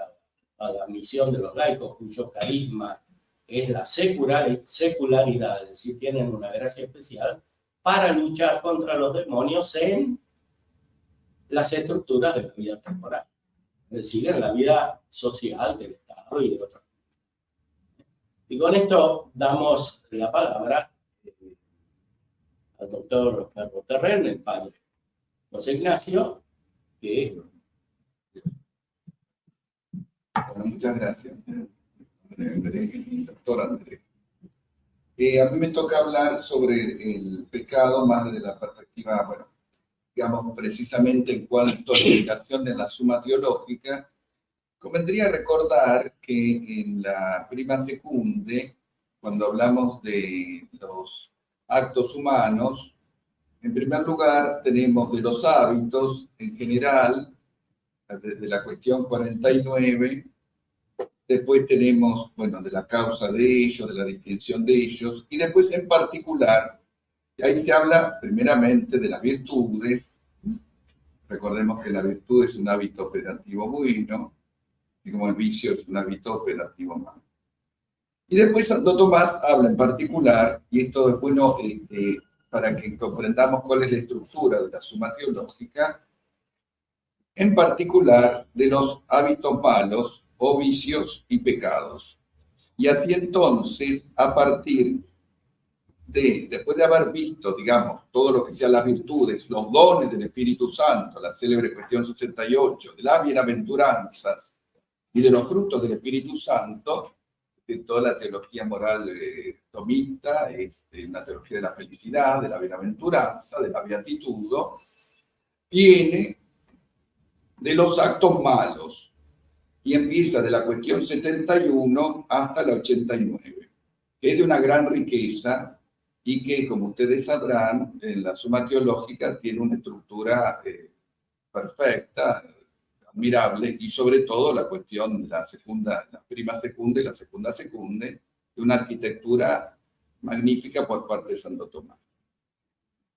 a la misión de los laicos, cuyo carisma es la secularidad, es decir, tienen una gracia especial para luchar contra los demonios en las estructuras de la vida temporal, es decir, en la vida social del Estado y de otros. Y con esto damos la palabra al doctor Carlos Terren, el padre José Ignacio, que... Bueno, muchas gracias, doctor Andrés. A mí me toca hablar sobre el pecado más desde la perspectiva, bueno, digamos, precisamente en cuanto a la aplicación de la suma teológica. Convendría recordar que en la prima secunde, cuando hablamos de los actos humanos, en primer lugar tenemos de los hábitos en general, desde la cuestión 49, después tenemos, bueno, de la causa de ellos, de la distinción de ellos, y después en particular, ahí se habla primeramente de las virtudes. Recordemos que la virtud es un hábito operativo bueno, y como el vicio es un hábito operativo malo. Y después Santo Tomás habla en particular, y esto es bueno para que comprendamos cuál es la estructura de la suma teológica, en particular de los hábitos malos o vicios y pecados. Y así entonces, a partir después de haber visto, digamos, todo lo que sean las virtudes, los dones del Espíritu Santo, la célebre cuestión 68, de las bienaventuranzas y de los frutos del Espíritu Santo, de toda la teología moral tomista, una teología de la felicidad, de la bienaventuranza, de la beatitud, viene de los actos malos y empieza de la cuestión 71 hasta la 89, que es de una gran riqueza y que, como ustedes sabrán, en la suma teológica tiene una estructura perfecta, admirable, y sobre todo la cuestión de la prima secunda y la segunda secunde, de una arquitectura magnífica por parte de Santo Tomás.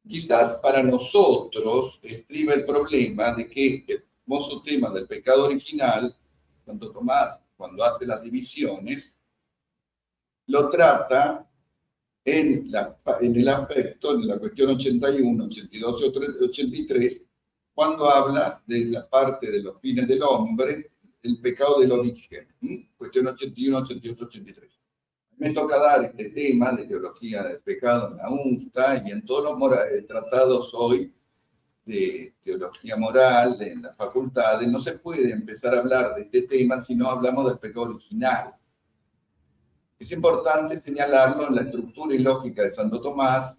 Quizás para nosotros estriba el problema de que el famoso tema del pecado original, Santo Tomás, cuando hace las divisiones, lo trata en el aspecto, en la cuestión 81, 82 y 83, cuando habla de la parte de los fines del hombre, el pecado del origen, cuestión 81, 88, 83. Me toca dar este tema de teología del pecado en la UNSTA y en todos los tratados hoy de teología moral en las facultades. No se puede empezar a hablar de este tema si no hablamos del pecado original. Es importante señalarlo en la estructura y lógica de Santo Tomás.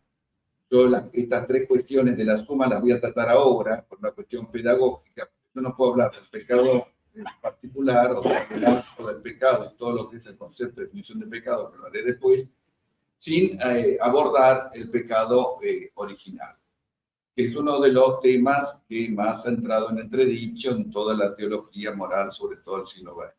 Yo estas tres cuestiones de la suma las voy a tratar ahora por la cuestión pedagógica. Yo no puedo hablar del pecado en particular o del pecado, todo lo que es el concepto de definición de pecado, que lo haré después, sin abordar el pecado original, que es uno de los temas que más ha entrado en entredicho en toda la teología moral, sobre todo el siglo XX.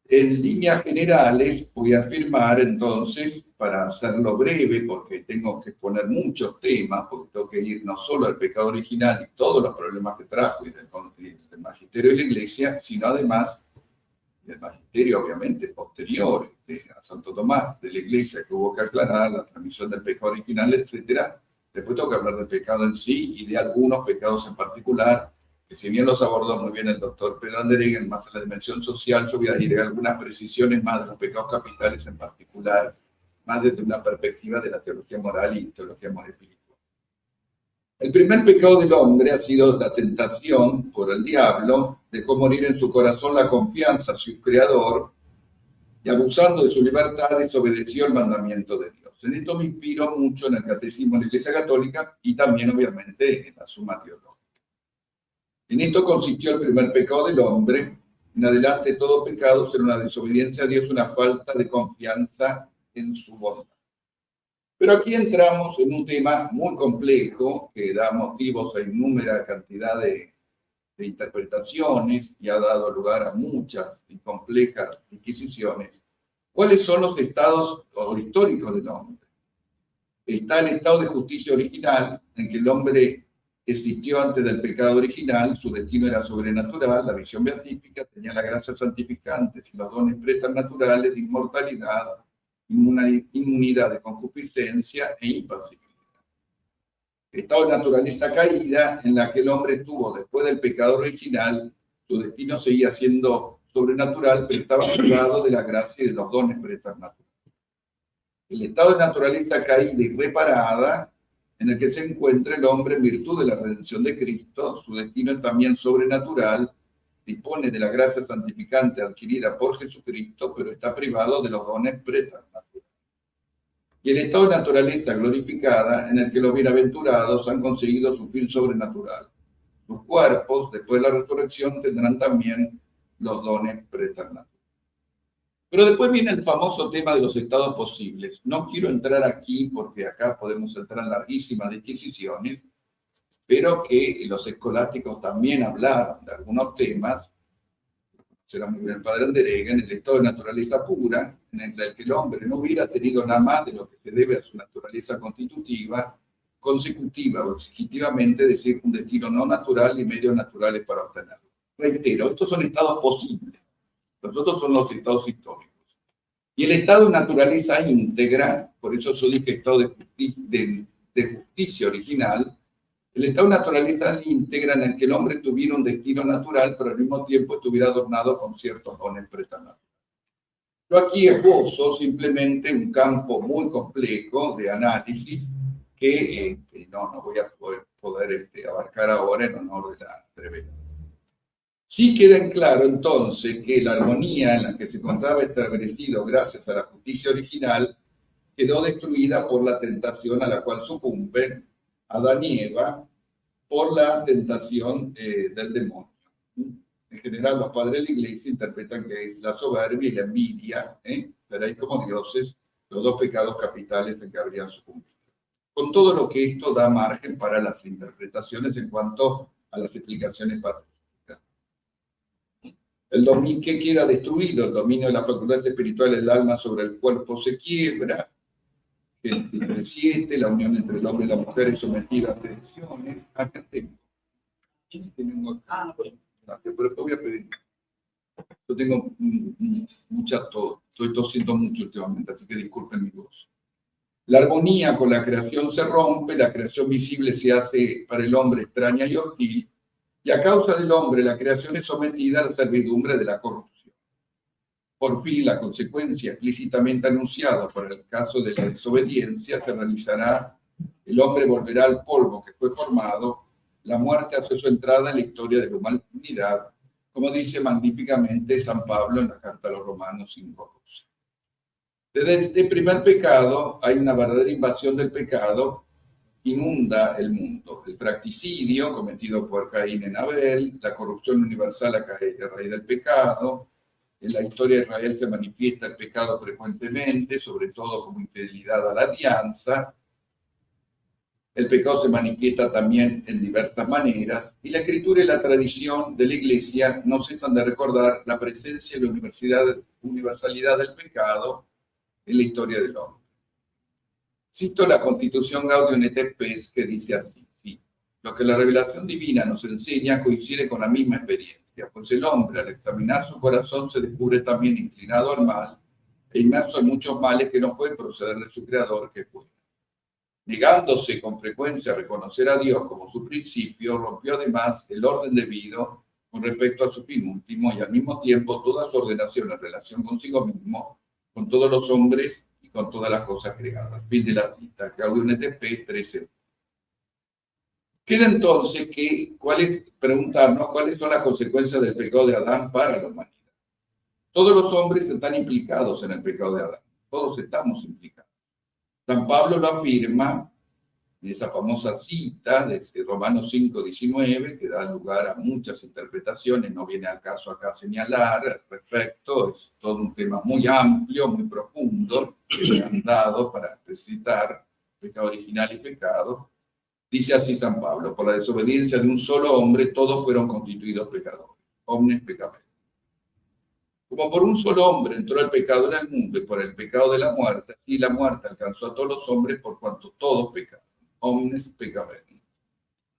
En líneas generales, voy a afirmar entonces, para hacerlo breve, porque tengo que exponer muchos temas, porque tengo que ir no solo al pecado original y todos los problemas que trajo y del magisterio de la Iglesia, sino además del magisterio, obviamente, posterior a Santo Tomás de la Iglesia, que hubo que aclarar la transmisión del pecado original, etc. Después tengo que hablar del pecado en sí y de algunos pecados en particular, que si bien los abordó muy bien el doctor Pedro Andereggen, más en la dimensión social, yo voy a ir a algunas precisiones más de los pecados capitales en particular, más desde una perspectiva de la teología moral y teología moral espiritual. El primer pecado del hombre ha sido la tentación por el diablo, dejó morir en su corazón la confianza a su creador y abusando de su libertad desobedeció el mandamiento de Dios. En esto me inspiro mucho en el Catecismo de la Iglesia Católica y también obviamente en la Summa Theologica. En esto consistió el primer pecado del hombre. En adelante todo pecado será una desobediencia a Dios, una falta de confianza en su bondad. Pero aquí entramos en un tema muy complejo que da motivos a innúmera cantidad de interpretaciones y ha dado lugar a muchas y complejas inquisiciones. ¿Cuáles son los estados históricos del hombre? Está el estado de justicia original, en que el hombre existió antes del pecado original, su destino era sobrenatural, la visión beatífica, tenía la gracia santificante y los dones preternaturales de inmortalidad, inmunidad de concupiscencia e impasibilidad. Estado de naturaleza caída, en la que el hombre tuvo, después del pecado original, su destino seguía siendo sobrenatural, pero estaba privado de la gracia y de los dones preternaturales. El estado de naturaleza caída y reparada, en el que se encuentra el hombre en virtud de la redención de Cristo, su destino es también sobrenatural, dispone de la gracia santificante adquirida por Jesucristo, pero está privado de los dones preternaturales. Y el estado de naturaleza glorificada, en el que los bienaventurados han conseguido su fin sobrenatural. Sus cuerpos, después de la resurrección, tendrán también los dones preternaturales. Pero después viene el famoso tema de los estados posibles. No quiero entrar aquí porque acá podemos entrar en larguísimas disquisiciones, pero que los escolásticos también hablaron de algunos temas. Será muy bien el padre Andereggen, el estado de naturaleza pura, en el que el hombre no hubiera tenido nada más de lo que se debe a su naturaleza constitutiva, consecutiva o exigitivamente, es decir, un destino no natural y medios naturales para obtenerlo. Reitero, estos son estados posibles. Los otros son los estados históricos. Y el estado de naturaleza íntegra, por eso yo dije estado de justicia original, el estado de naturaleza íntegra en el que el hombre tuviera un destino natural, pero al mismo tiempo estuviera adornado con ciertos dones preternaturales. Yo aquí esbozo simplemente un campo muy complejo de análisis que no voy a poder abarcar ahora en honor de la brevedad. Sí queda en claro entonces que la armonía en la que se encontraba establecido gracias a la justicia original quedó destruida por la tentación a la cual sucumben Adán y Eva por la tentación del demonio. En general, los padres de la Iglesia interpretan que es la soberbia y la envidia, seréis como dioses, los dos pecados capitales en que habrían sucumbido. Con todo lo que esto da margen para las interpretaciones en cuanto a las explicaciones patrísticas. El dominio que queda destruido, el dominio de las facultades espirituales del alma sobre el cuerpo se quiebra. Génesis 3:7, la unión entre el hombre y la mujer es sometida a tensiones. Acá tengo. Bueno, gracias, pero te voy a pedir. Yo tengo mucha tos, estoy tosiendo mucho últimamente, así que disculpen mi voz. La armonía con la creación se rompe, la creación visible se hace para el hombre extraña y hostil, y a causa del hombre la creación es sometida a la servidumbre de la corrupción. Por fin, la consecuencia explícitamente anunciada para el caso de la desobediencia se realizará. El hombre volverá al polvo que fue formado, la muerte hace su entrada en la historia de la humanidad, como dice magníficamente San Pablo en la carta a los Romanos 5:12. Desde este primer pecado hay una verdadera invasión del pecado, inunda el mundo. El fratricidio cometido por Caín en Abel, la corrupción universal a raíz del pecado. En la historia de Israel se manifiesta el pecado frecuentemente, sobre todo como infidelidad a la alianza. El pecado se manifiesta también en diversas maneras, y la escritura y la tradición de la Iglesia no cesan de recordar la presencia y la universalidad del pecado en la historia del hombre. Cito la Constitución Gaudium et Spes, que dice así: sí, lo que la revelación divina nos enseña coincide con la misma experiencia, pues el hombre, al examinar su corazón, se descubre también inclinado al mal e inmerso en muchos males que no pueden proceder de su creador, que fue. Negándose con frecuencia a reconocer a Dios como su principio, rompió además el orden debido con respecto a su fin último y al mismo tiempo toda su ordenación en relación consigo mismo, con todos los hombres y con todas las cosas creadas. Fin de la cita, Gaudium et Spes 13. Queda entonces preguntarnos cuáles son las consecuencias del pecado de Adán para la humanidad. Todos los hombres están implicados en el pecado de Adán, todos estamos implicados. San Pablo lo afirma en esa famosa cita de Romanos 5:19, que da lugar a muchas interpretaciones, no viene al caso acá señalar al respecto, es todo un tema muy amplio, muy profundo, que le han dado para precisar pecado original y pecado. Dice así San Pablo: por la desobediencia de un solo hombre todos fueron constituidos pecadores, omnes peccator. Como por un solo hombre entró el pecado en el mundo y por el pecado de la muerte, y la muerte alcanzó a todos los hombres por cuanto todos pecaron. Omnes peccator.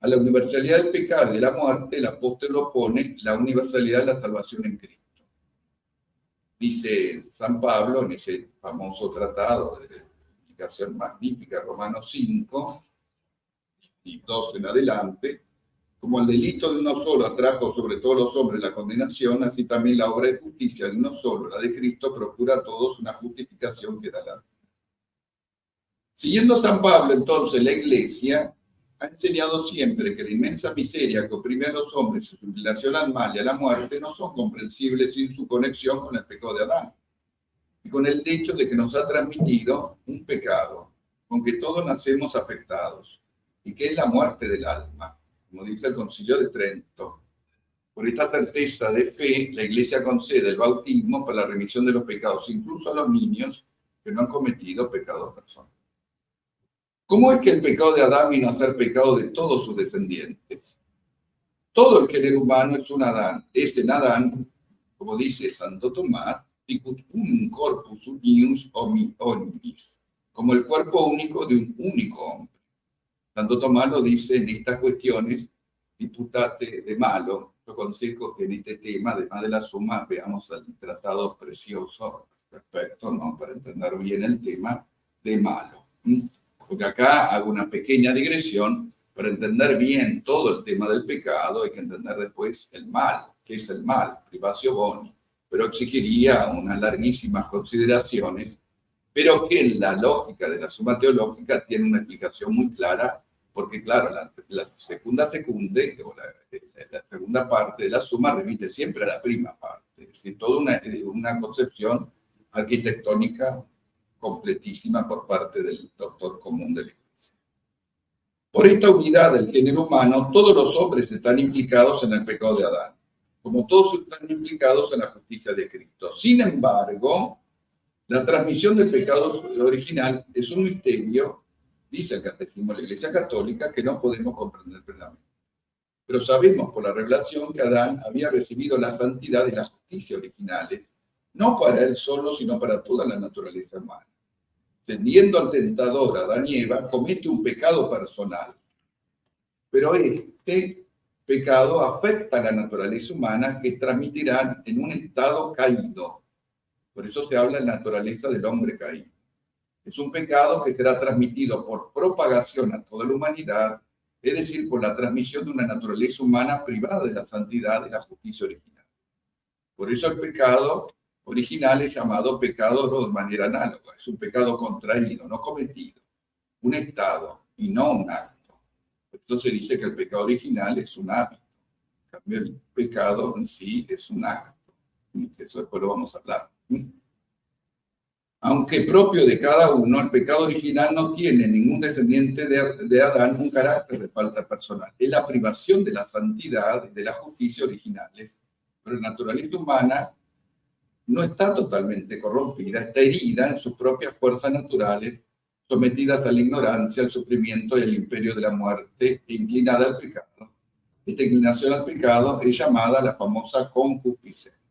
A la universalidad del pecado y de la muerte, el apóstol opone la universalidad de la salvación en Cristo. Dice San Pablo en ese famoso tratado de explicación magnífica, Romanos 5, y 2 en adelante: como el delito de uno solo atrajo sobre todos los hombres la condenación, así también la obra de justicia de uno solo, la de Cristo, procura a todos una justificación que da la vida. Siguiendo San Pablo, entonces, la Iglesia ha enseñado siempre que la inmensa miseria que oprime a los hombres y su inclinación al mal y a la muerte no son comprensibles sin su conexión con el pecado de Adán y con el hecho de que nos ha transmitido un pecado con que todos nacemos afectados y que es la muerte del alma, como dice el Concilio de Trento. Por esta certeza de fe, la Iglesia concede el bautismo para la remisión de los pecados, incluso a los niños que no han cometido pecados personales. ¿Cómo es que el pecado de Adán vino a ser pecado de todos sus descendientes? Todo el género humano es un Adán. Es en Adán, como dice Santo Tomás, sicut unum corpus unius omnis, como el cuerpo único de un único hombre. Santo Tomás lo dice en estas cuestiones, Disputate de Malo. Yo aconsejo que en este tema, además de la suma, veamos el tratado precioso respecto, ¿no?, para entender bien el tema de Malo. Porque acá hago una pequeña digresión. Para entender bien todo el tema del pecado hay que entender después el mal. ¿Qué es el mal? Privatio boni. Pero exigiría unas larguísimas consideraciones, pero que en la lógica de la suma teológica tiene una explicación muy clara, porque claro, la segunda parte de la suma remite siempre a la prima parte. Es decir, toda una concepción arquitectónica completísima por parte del doctor común de la Iglesia. Por esta unidad del género humano, todos los hombres están implicados en el pecado de Adán, como todos están implicados en la justicia de Cristo. Sin embargo, la transmisión del pecado original es un misterio, dice el Catecismo de la Iglesia Católica, que no podemos comprender plenamente. Pero sabemos por la revelación que Adán había recibido la santidad y la justicia originales, no para él solo, sino para toda la naturaleza humana. Tendiendo al tentador Adán y Eva, comete un pecado personal, pero este pecado afecta a la naturaleza humana que transmitirán en un estado caído. Por eso se habla de la naturaleza del hombre caído. Es un pecado que será transmitido por propagación a toda la humanidad, es decir, por la transmisión de una naturaleza humana privada de la santidad y la justicia original. Por eso el pecado original es llamado pecado de manera análoga. Es un pecado contraído, no cometido, un estado y no un acto. Por eso se dice que el pecado original es un hábito. En cambio, el pecado en sí es un acto. Eso después lo vamos a hablar. Aunque propio de cada uno, el pecado original no tiene ningún descendiente de Adán un carácter de falta personal. Es la privación de la santidad y de la justicia originales. Pero la naturaleza humana no está totalmente corrompida, está herida en sus propias fuerzas naturales, sometidas a la ignorancia, al sufrimiento y al imperio de la muerte, e inclinada al pecado. Esta inclinación al pecado es llamada la famosa concupiscencia.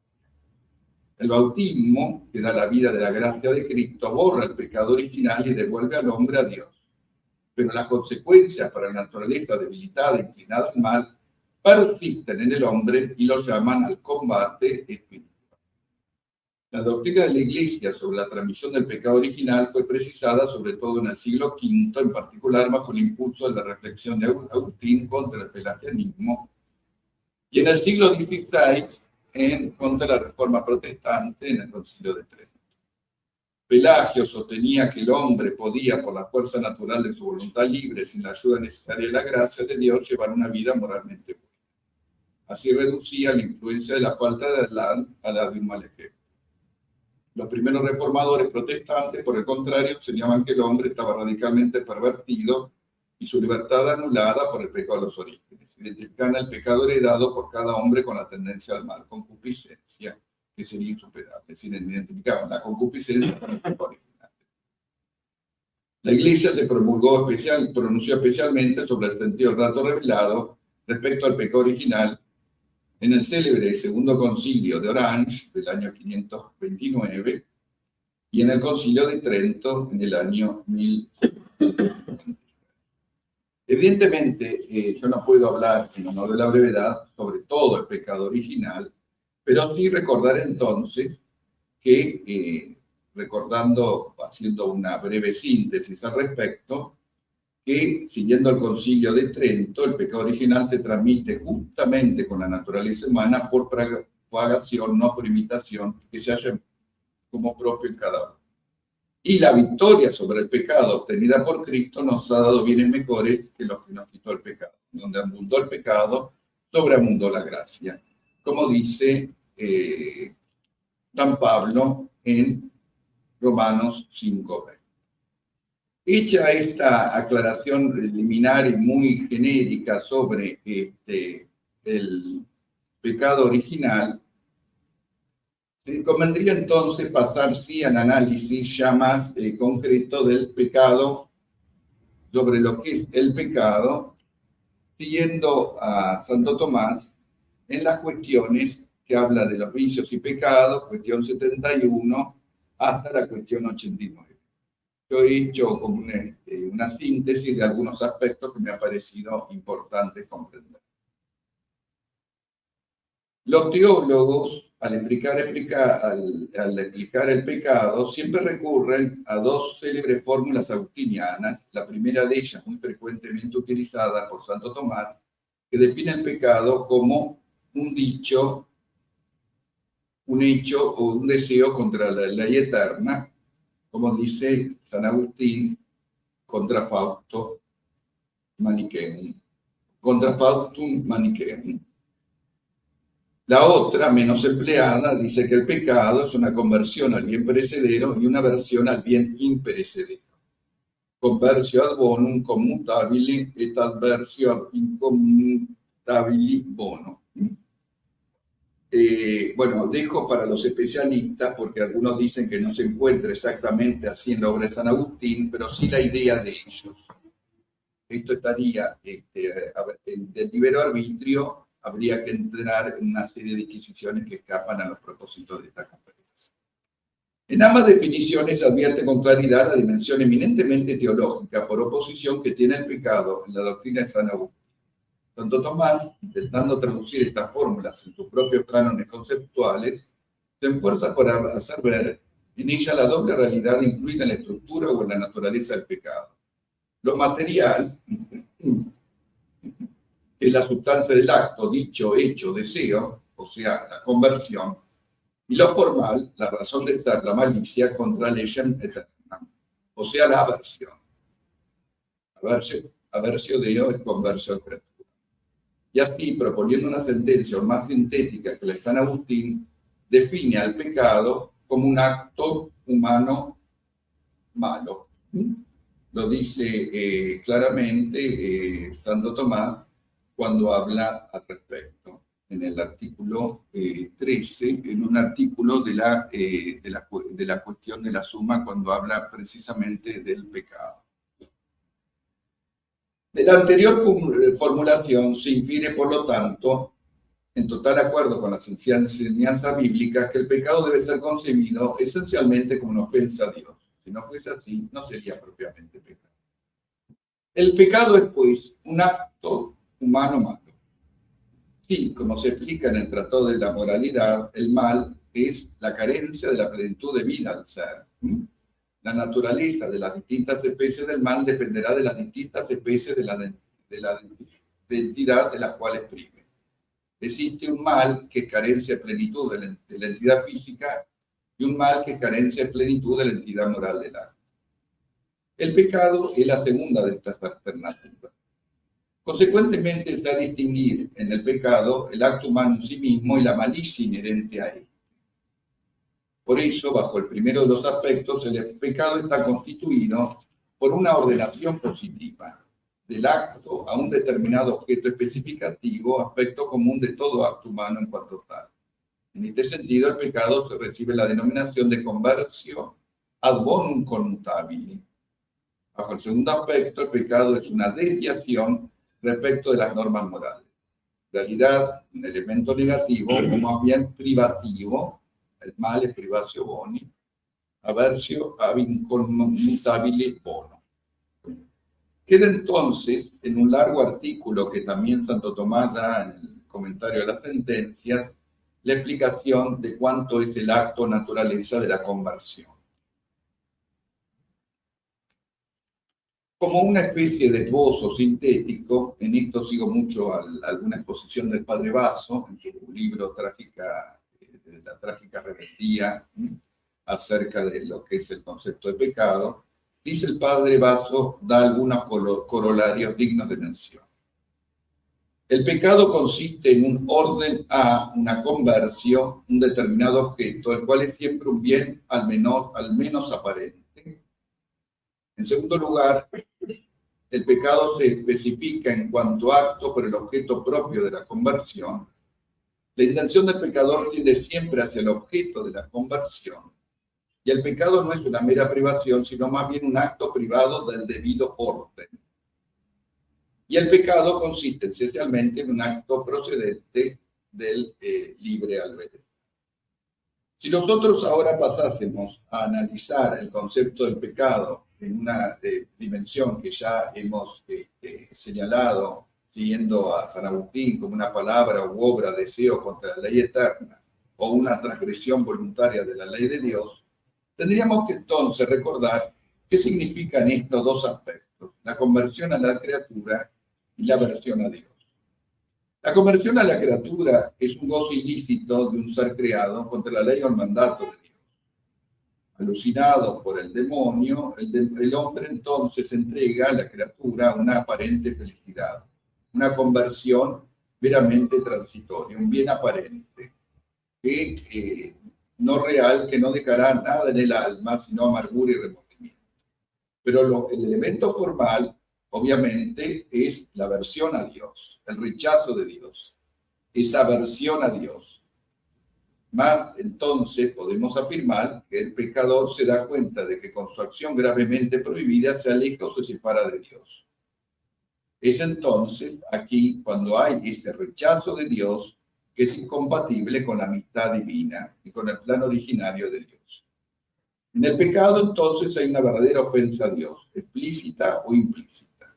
El bautismo, que da la vida de la gracia de Cristo, borra el pecado original y devuelve al hombre a Dios. Pero las consecuencias para la naturaleza debilitada e inclinada al mal persisten en el hombre y lo llaman al combate espiritual. La doctrina de la Iglesia sobre la transmisión del pecado original fue precisada sobre todo en el siglo V, en particular bajo el impulso de la reflexión de Agustín contra el pelagianismo, y en el siglo XVI contra la Reforma Protestante en el Concilio de Trento. Pelagio sostenía que el hombre podía, por la fuerza natural de su voluntad libre, sin la ayuda necesaria de la gracia de Dios, llevar una vida moralmente buena. Así reducía la influencia de la falta de Adán a la de un mal ejemplo. Los primeros reformadores protestantes, por el contrario, enseñaban que el hombre estaba radicalmente pervertido y su libertad anulada por el pecado de los orígenes. Identifican el pecado heredado por cada hombre con la tendencia al mal, concupiscencia, que sería insuperable. Es decir, identificaban la concupiscencia con el pecado original. La Iglesia se pronunció especialmente sobre el sentido del rato revelado respecto al pecado original en el célebre Segundo Concilio de Orange del año 529 y en el Concilio de Trento en el año 1000. Evidentemente, yo no puedo hablar en honor de la brevedad sobre todo el pecado original, pero sí recordar entonces que, haciendo una breve síntesis al respecto, que siguiendo el Concilio de Trento, el pecado original se transmite justamente con la naturaleza humana por propagación, no por imitación, que se halla como propio en cada uno. Y la victoria sobre el pecado obtenida por Cristo nos ha dado bienes mejores que los que nos quitó el pecado. Donde abundó el pecado, sobreabundó la gracia. Como dice San Pablo en Romanos 5:20. Hecha esta aclaración preliminar y muy genérica sobre el pecado original, convendría entonces pasar sí al análisis ya más concreto del pecado, sobre lo que es el pecado, siguiendo a Santo Tomás en las cuestiones que habla de los vicios y pecados, cuestión 71 hasta la cuestión 89. Yo he hecho como una síntesis de algunos aspectos que me ha parecido importante comprender. Los teólogos, al explicar el pecado, siempre recurren a dos célebres fórmulas agustinianas. La primera de ellas, muy frecuentemente utilizada por Santo Tomás, que define el pecado como un dicho, un hecho o un deseo contra la ley eterna, como dice San Agustín, contra Faustum Manichaeum. La otra, menos empleada, dice que el pecado es una conversión al bien perecedero y una aversión al bien imperecedero. Conversio ad bonum commutabile et adversio ad incommutabili bono. Bueno, dejo para los especialistas, porque algunos dicen que no se encuentra exactamente así en la obra de San Agustín, pero sí la idea de ellos. Esto estaría, del libero arbitrio, habría que entrar en una serie de disquisiciones que escapan a los propósitos de esta conferencia. En ambas definiciones advierte con claridad la dimensión eminentemente teológica, por oposición, que tiene el pecado en la doctrina de San Agustín. Santo Tomás, intentando traducir estas fórmulas en sus propios cánones conceptuales, se esfuerza por hacer ver en ella la doble realidad incluida en la estructura o en la naturaleza del pecado. Lo material es la sustancia del acto, dicho, hecho, deseo, o sea, la conversión, y lo formal, la razón de ser, la malicia, contra legem eterna, o sea, la aversión. Aversio Deo et conversio creatura. Y así, proponiendo una sentencia aún más sintética que la de San Agustín, define al pecado como un acto humano malo. Lo dice claramente Santo Tomás cuando habla al respecto, en el artículo 13, en un artículo de la cuestión de la suma, cuando habla precisamente del pecado. De la anterior formulación se infiere, por lo tanto, en total acuerdo con las enseñanzas bíblicas, que el pecado debe ser concebido esencialmente como una ofensa a Dios. Si no fuese así, no sería propiamente pecado. El pecado es, pues, un acto humano malo. Sí, como se explica en el Tratado de la Moralidad, el mal es la carencia de la plenitud de vida al ser. La naturaleza de las distintas especies del mal dependerá de las distintas especies de la entidad de las cuales exprime. Existe un mal que es carencia de plenitud de la entidad física y un mal que es carencia de plenitud de la entidad moral del acto. El pecado es la segunda de estas alternativas. Consecuentemente, está a distinguir en el pecado el acto humano en sí mismo y la malicia inherente a él. Por eso, bajo el primero de los aspectos, el pecado está constituido por una ordenación positiva del acto a un determinado objeto especificativo, aspecto común de todo acto humano en cuanto tal. En este sentido, el pecado se recibe la denominación de conversión ad bonum conmutabile. Bajo el segundo aspecto, el pecado es una desviación respecto de las normas morales. En realidad, un elemento negativo, o más bien privativo, el mal es privatio boni, aversio ab inconmutabile bono. Queda entonces, en un largo artículo que también Santo Tomás da en el comentario de las sentencias, la explicación de cuánto es el acto naturaleza de la conversión. Como una especie de esbozo sintético, en esto sigo mucho alguna exposición del Padre Basso, en su libro La trágica rebeldía, acerca de lo que es el concepto de pecado, dice el Padre Basso, da algunos corolarios dignos de mención. El pecado consiste en un orden a una conversión, un determinado objeto, el cual es siempre un bien al menos aparente. En segundo lugar, el pecado se especifica en cuanto acto por el objeto propio de la conversión. La intención del pecador tiende siempre hacia el objeto de la conversión. Y el pecado no es una mera privación, sino más bien un acto privado del debido orden. Y el pecado consiste esencialmente en un acto procedente del libre albedrío. Si nosotros ahora pasásemos a analizar el concepto del pecado en una dimensión que ya hemos señalado, siguiendo a San Agustín, como una palabra u obra, deseo contra la ley eterna, o una transgresión voluntaria de la ley de Dios, tendríamos que entonces recordar qué significan estos dos aspectos, la conversión a la criatura y la aversión a Dios. La conversión a la criatura es un gozo ilícito de un ser creado contra la ley o el mandato de Dios. Alucinado por el demonio, el hombre entonces entrega a la criatura una aparente felicidad, una conversión meramente transitoria, un bien aparente, que no real, que no dejará nada en el alma, sino amargura y remordimiento. Pero el elemento formal, obviamente, es la aversión a Dios, el rechazo de Dios, esa aversión a Dios. Más entonces podemos afirmar que el pecador se da cuenta de que con su acción gravemente prohibida se aleja o se separa de Dios. Es entonces aquí cuando hay ese rechazo de Dios que es incompatible con la amistad divina y con el plan originario de Dios. En el pecado entonces hay una verdadera ofensa a Dios, explícita o implícita.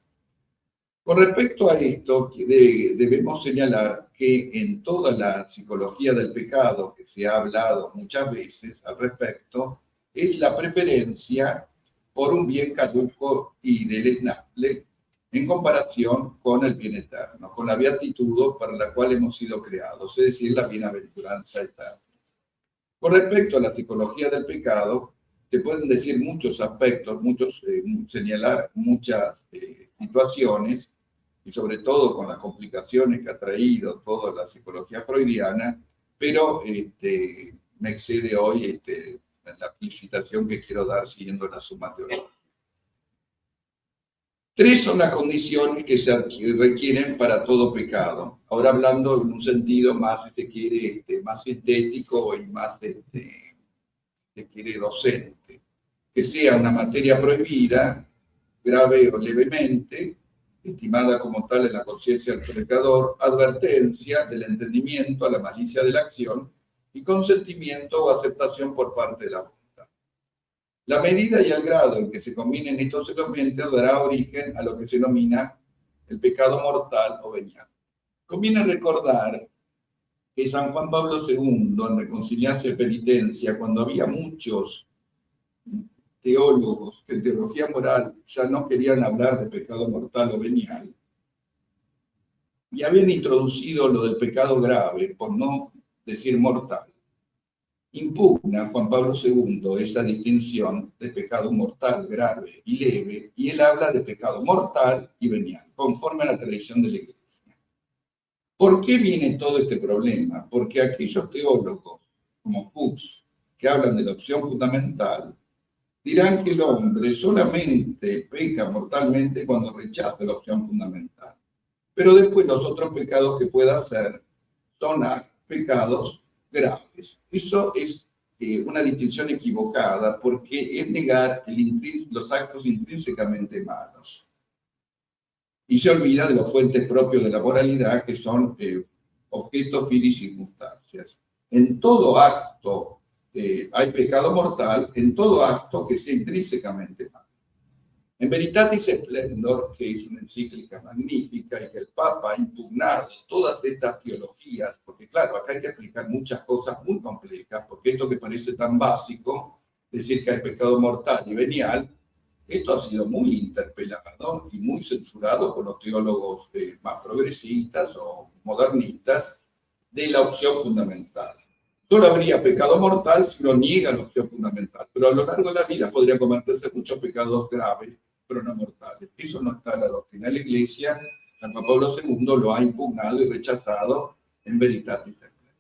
Con respecto a esto, debemos señalar que en toda la psicología del pecado, que se ha hablado muchas veces al respecto, es la preferencia por un bien caduco y deleznable en comparación con el bien eterno, con la beatitud para la cual hemos sido creados, es decir, la bienaventuranza eterna. Con respecto a la psicología del pecado, se pueden decir muchos aspectos, señalar muchas situaciones, y sobre todo con las complicaciones que ha traído toda la psicología freudiana, pero me excede hoy la felicitación que quiero dar siguiendo la suma teológica. 3 son las condiciones que se requieren para todo pecado. Ahora hablando en un sentido más, si se quiere, más sintético y más, se quiere, docente. Que sea una materia prohibida, grave o levemente, estimada como tal en la conciencia del pecador, advertencia del entendimiento a la malicia de la acción y consentimiento o aceptación por parte de la voluntad. La medida y el grado en que se combinen estos elementos dará origen a lo que se denomina el pecado mortal o venial. Conviene recordar que San Juan Pablo II, en Reconciliación y Penitencia, cuando había muchos teólogos que en teología moral ya no querían hablar de pecado mortal o venial, y habían introducido lo del pecado grave, por no decir mortal, impugna Juan Pablo II esa distinción de pecado mortal, grave y leve, y él habla de pecado mortal y venial, conforme a la tradición de la Iglesia. ¿Por qué viene todo este problema? Porque aquellos teólogos, como Fuchs, que hablan de la opción fundamental, dirán que el hombre solamente peca mortalmente cuando rechaza la opción fundamental. Pero después los otros pecados que pueda hacer son pecados graves. Eso es una distinción equivocada porque es negar los actos intrínsecamente malos. Y se olvida de los fuentes propios de la moralidad que son objetos, fines y circunstancias. En todo acto hay pecado mortal, en todo acto que sea intrínsecamente malo. En Veritatis Splendor, que es una encíclica magnífica y que el Papa ha impugnado todas estas teologías, porque claro, acá hay que explicar muchas cosas muy complejas, porque esto que parece tan básico, decir que hay pecado mortal y venial, esto ha sido muy interpelado y muy censurado por los teólogos más progresistas o modernistas de la opción fundamental. Solo habría pecado mortal si uno niega la opción fundamental, pero a lo largo de la vida podría cometerse muchos pecados graves, pero no mortales. Eso no está en la doctrina de la Iglesia. San Juan Pablo II lo ha impugnado y rechazado en Veritatis Splendor.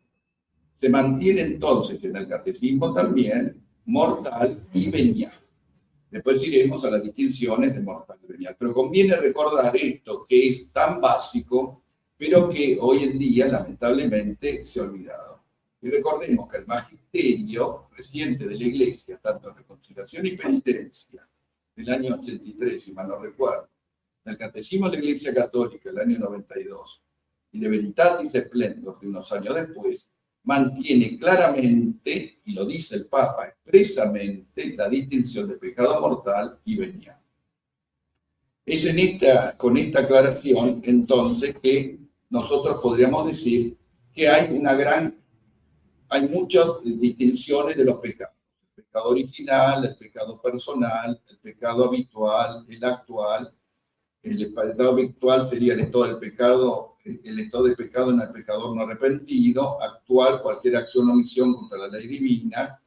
Se mantiene entonces en el catecismo también mortal y venial. Después iremos a las distinciones de mortal y venial. Pero conviene recordar esto, que es tan básico, pero que hoy en día lamentablemente se ha olvidado. Y recordemos que el magisterio reciente de la Iglesia, tanto en Reconciliación y Penitencia, del año 83, si mal no recuerdo, del Catecismo de la Iglesia Católica, del año 92, y de Veritatis Splendor, de unos años después, mantiene claramente, y lo dice el Papa expresamente, la distinción de pecado mortal y venial. Es con esta aclaración, entonces, que nosotros podríamos decir que hay muchas distinciones de los pecados. El pecado original, el pecado personal, el pecado habitual, el actual. El estado habitual sería el estado del pecado, el estado de pecado en el pecador no arrepentido, actual, cualquier acción o omisión contra la ley divina,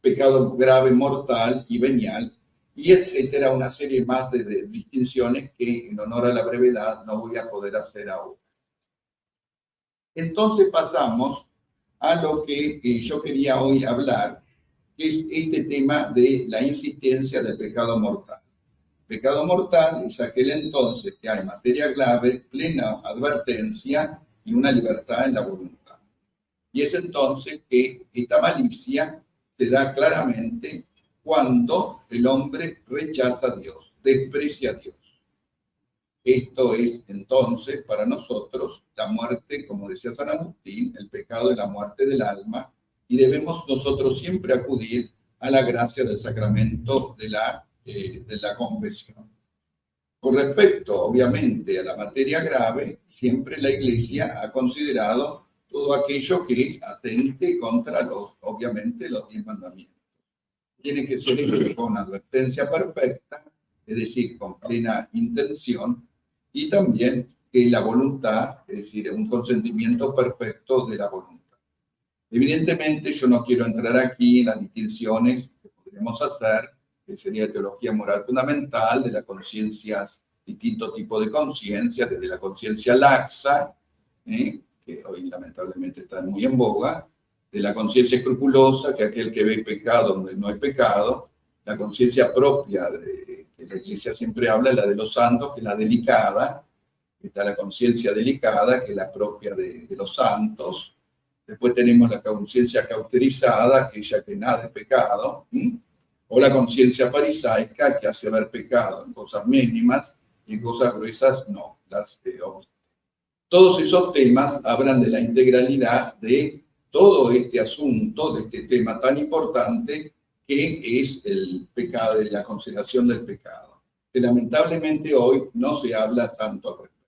pecado grave, mortal y venial, y etcétera, una serie más de distinciones que en honor a la brevedad no voy a poder hacer ahora. Entonces pasamos a lo que yo quería hoy hablar, que es este tema de la insistencia del pecado mortal. Pecado mortal es aquel entonces que hay materia grave, plena advertencia y una libertad en la voluntad. Y es entonces que esta malicia se da claramente cuando el hombre rechaza a Dios, desprecia a Dios. Esto es entonces para nosotros la muerte, como decía San Agustín, el pecado de la muerte del alma, y debemos nosotros siempre acudir a la gracia del sacramento de la confesión. Con respecto, obviamente, a la materia grave, siempre la Iglesia ha considerado todo aquello que atente contra obviamente, los 10 mandamientos. Tiene que ser hecho con advertencia perfecta, es decir, con plena intención, y también que la voluntad, es decir, un consentimiento perfecto de la voluntad. Evidentemente, yo no quiero entrar aquí en las distinciones que podríamos hacer, que sería teología moral fundamental, de las conciencias, distintos tipos de conciencia, desde la conciencia laxa, que hoy lamentablemente está muy en boga, de la conciencia escrupulosa, que aquel que ve pecado donde no hay pecado, la conciencia propia, que la Iglesia siempre habla, la de los santos, que es la delicada, está la conciencia delicada, que es la propia de los santos. Después tenemos la conciencia cauterizada, aquella que nada es pecado, o la conciencia farisaica, que hace ver pecado en cosas mínimas y en cosas gruesas no. Todos esos temas hablan de la integralidad de todo este asunto, de este tema tan importante que es el pecado, de la consideración del pecado, que lamentablemente hoy no se habla tanto al respecto.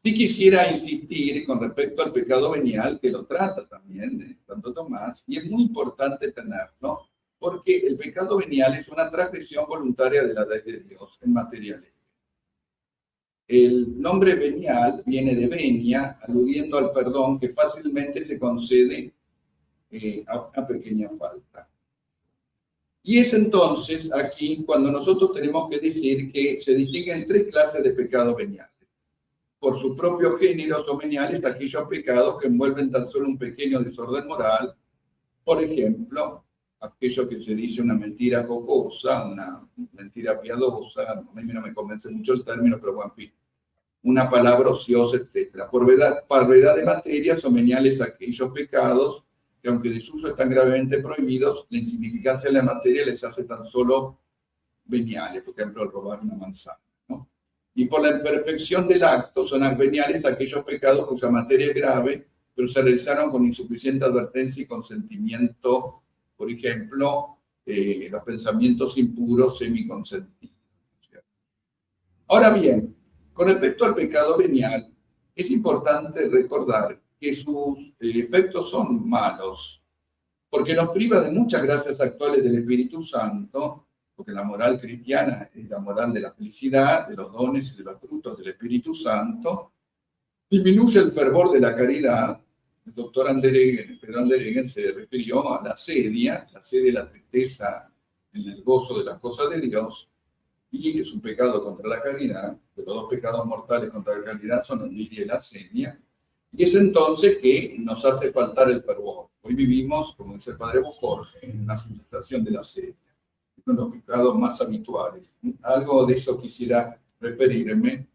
Sí quisiera insistir con respecto al pecado venial, que lo trata también Santo Tomás, y es muy importante tenerlo, porque el pecado venial es una transgresión voluntaria de la ley de Dios en materia legal. El nombre venial viene de venia, aludiendo al perdón que fácilmente se concede a una pequeña falta. Y es entonces aquí cuando nosotros tenemos que decir que se distinguen 3 clases de pecados veniales. Por su propio género son veniales aquellos pecados que envuelven tan solo un pequeño desorden moral, por ejemplo, aquello que se dice una mentira jocosa, una mentira piadosa, a mí no me convence mucho el término, pero bueno, en fin, una palabra ociosa, etc. Por verdad de materia son veniales aquellos pecados que, aunque de suyo están gravemente prohibidos, la insignificancia de la materia les hace tan solo veniales, por ejemplo, el robar una manzana, ¿no? Y por la imperfección del acto son veniales aquellos pecados cuya materia es grave, pero se realizaron con insuficiente advertencia y consentimiento, por ejemplo, los pensamientos impuros semiconsentidos. Ahora bien, con respecto al pecado venial, es importante recordar que sus efectos son malos, porque nos priva de muchas gracias actuales del Espíritu Santo, porque la moral cristiana es la moral de la felicidad, de los dones y de los frutos del Espíritu Santo, disminuye el fervor de la caridad. El doctor Pedro Andereggen se refirió a la asedia, la tristeza en el gozo de las cosas de Dios, y es un pecado contra la caridad, pero los 2 pecados mortales contra la caridad son la envidia y la asedia, y es entonces que nos hace faltar el fervor. Hoy vivimos, como dice el padre Bojorge, en una situación de la asedia, son los pecados más habituales. Algo de eso quisiera referirme,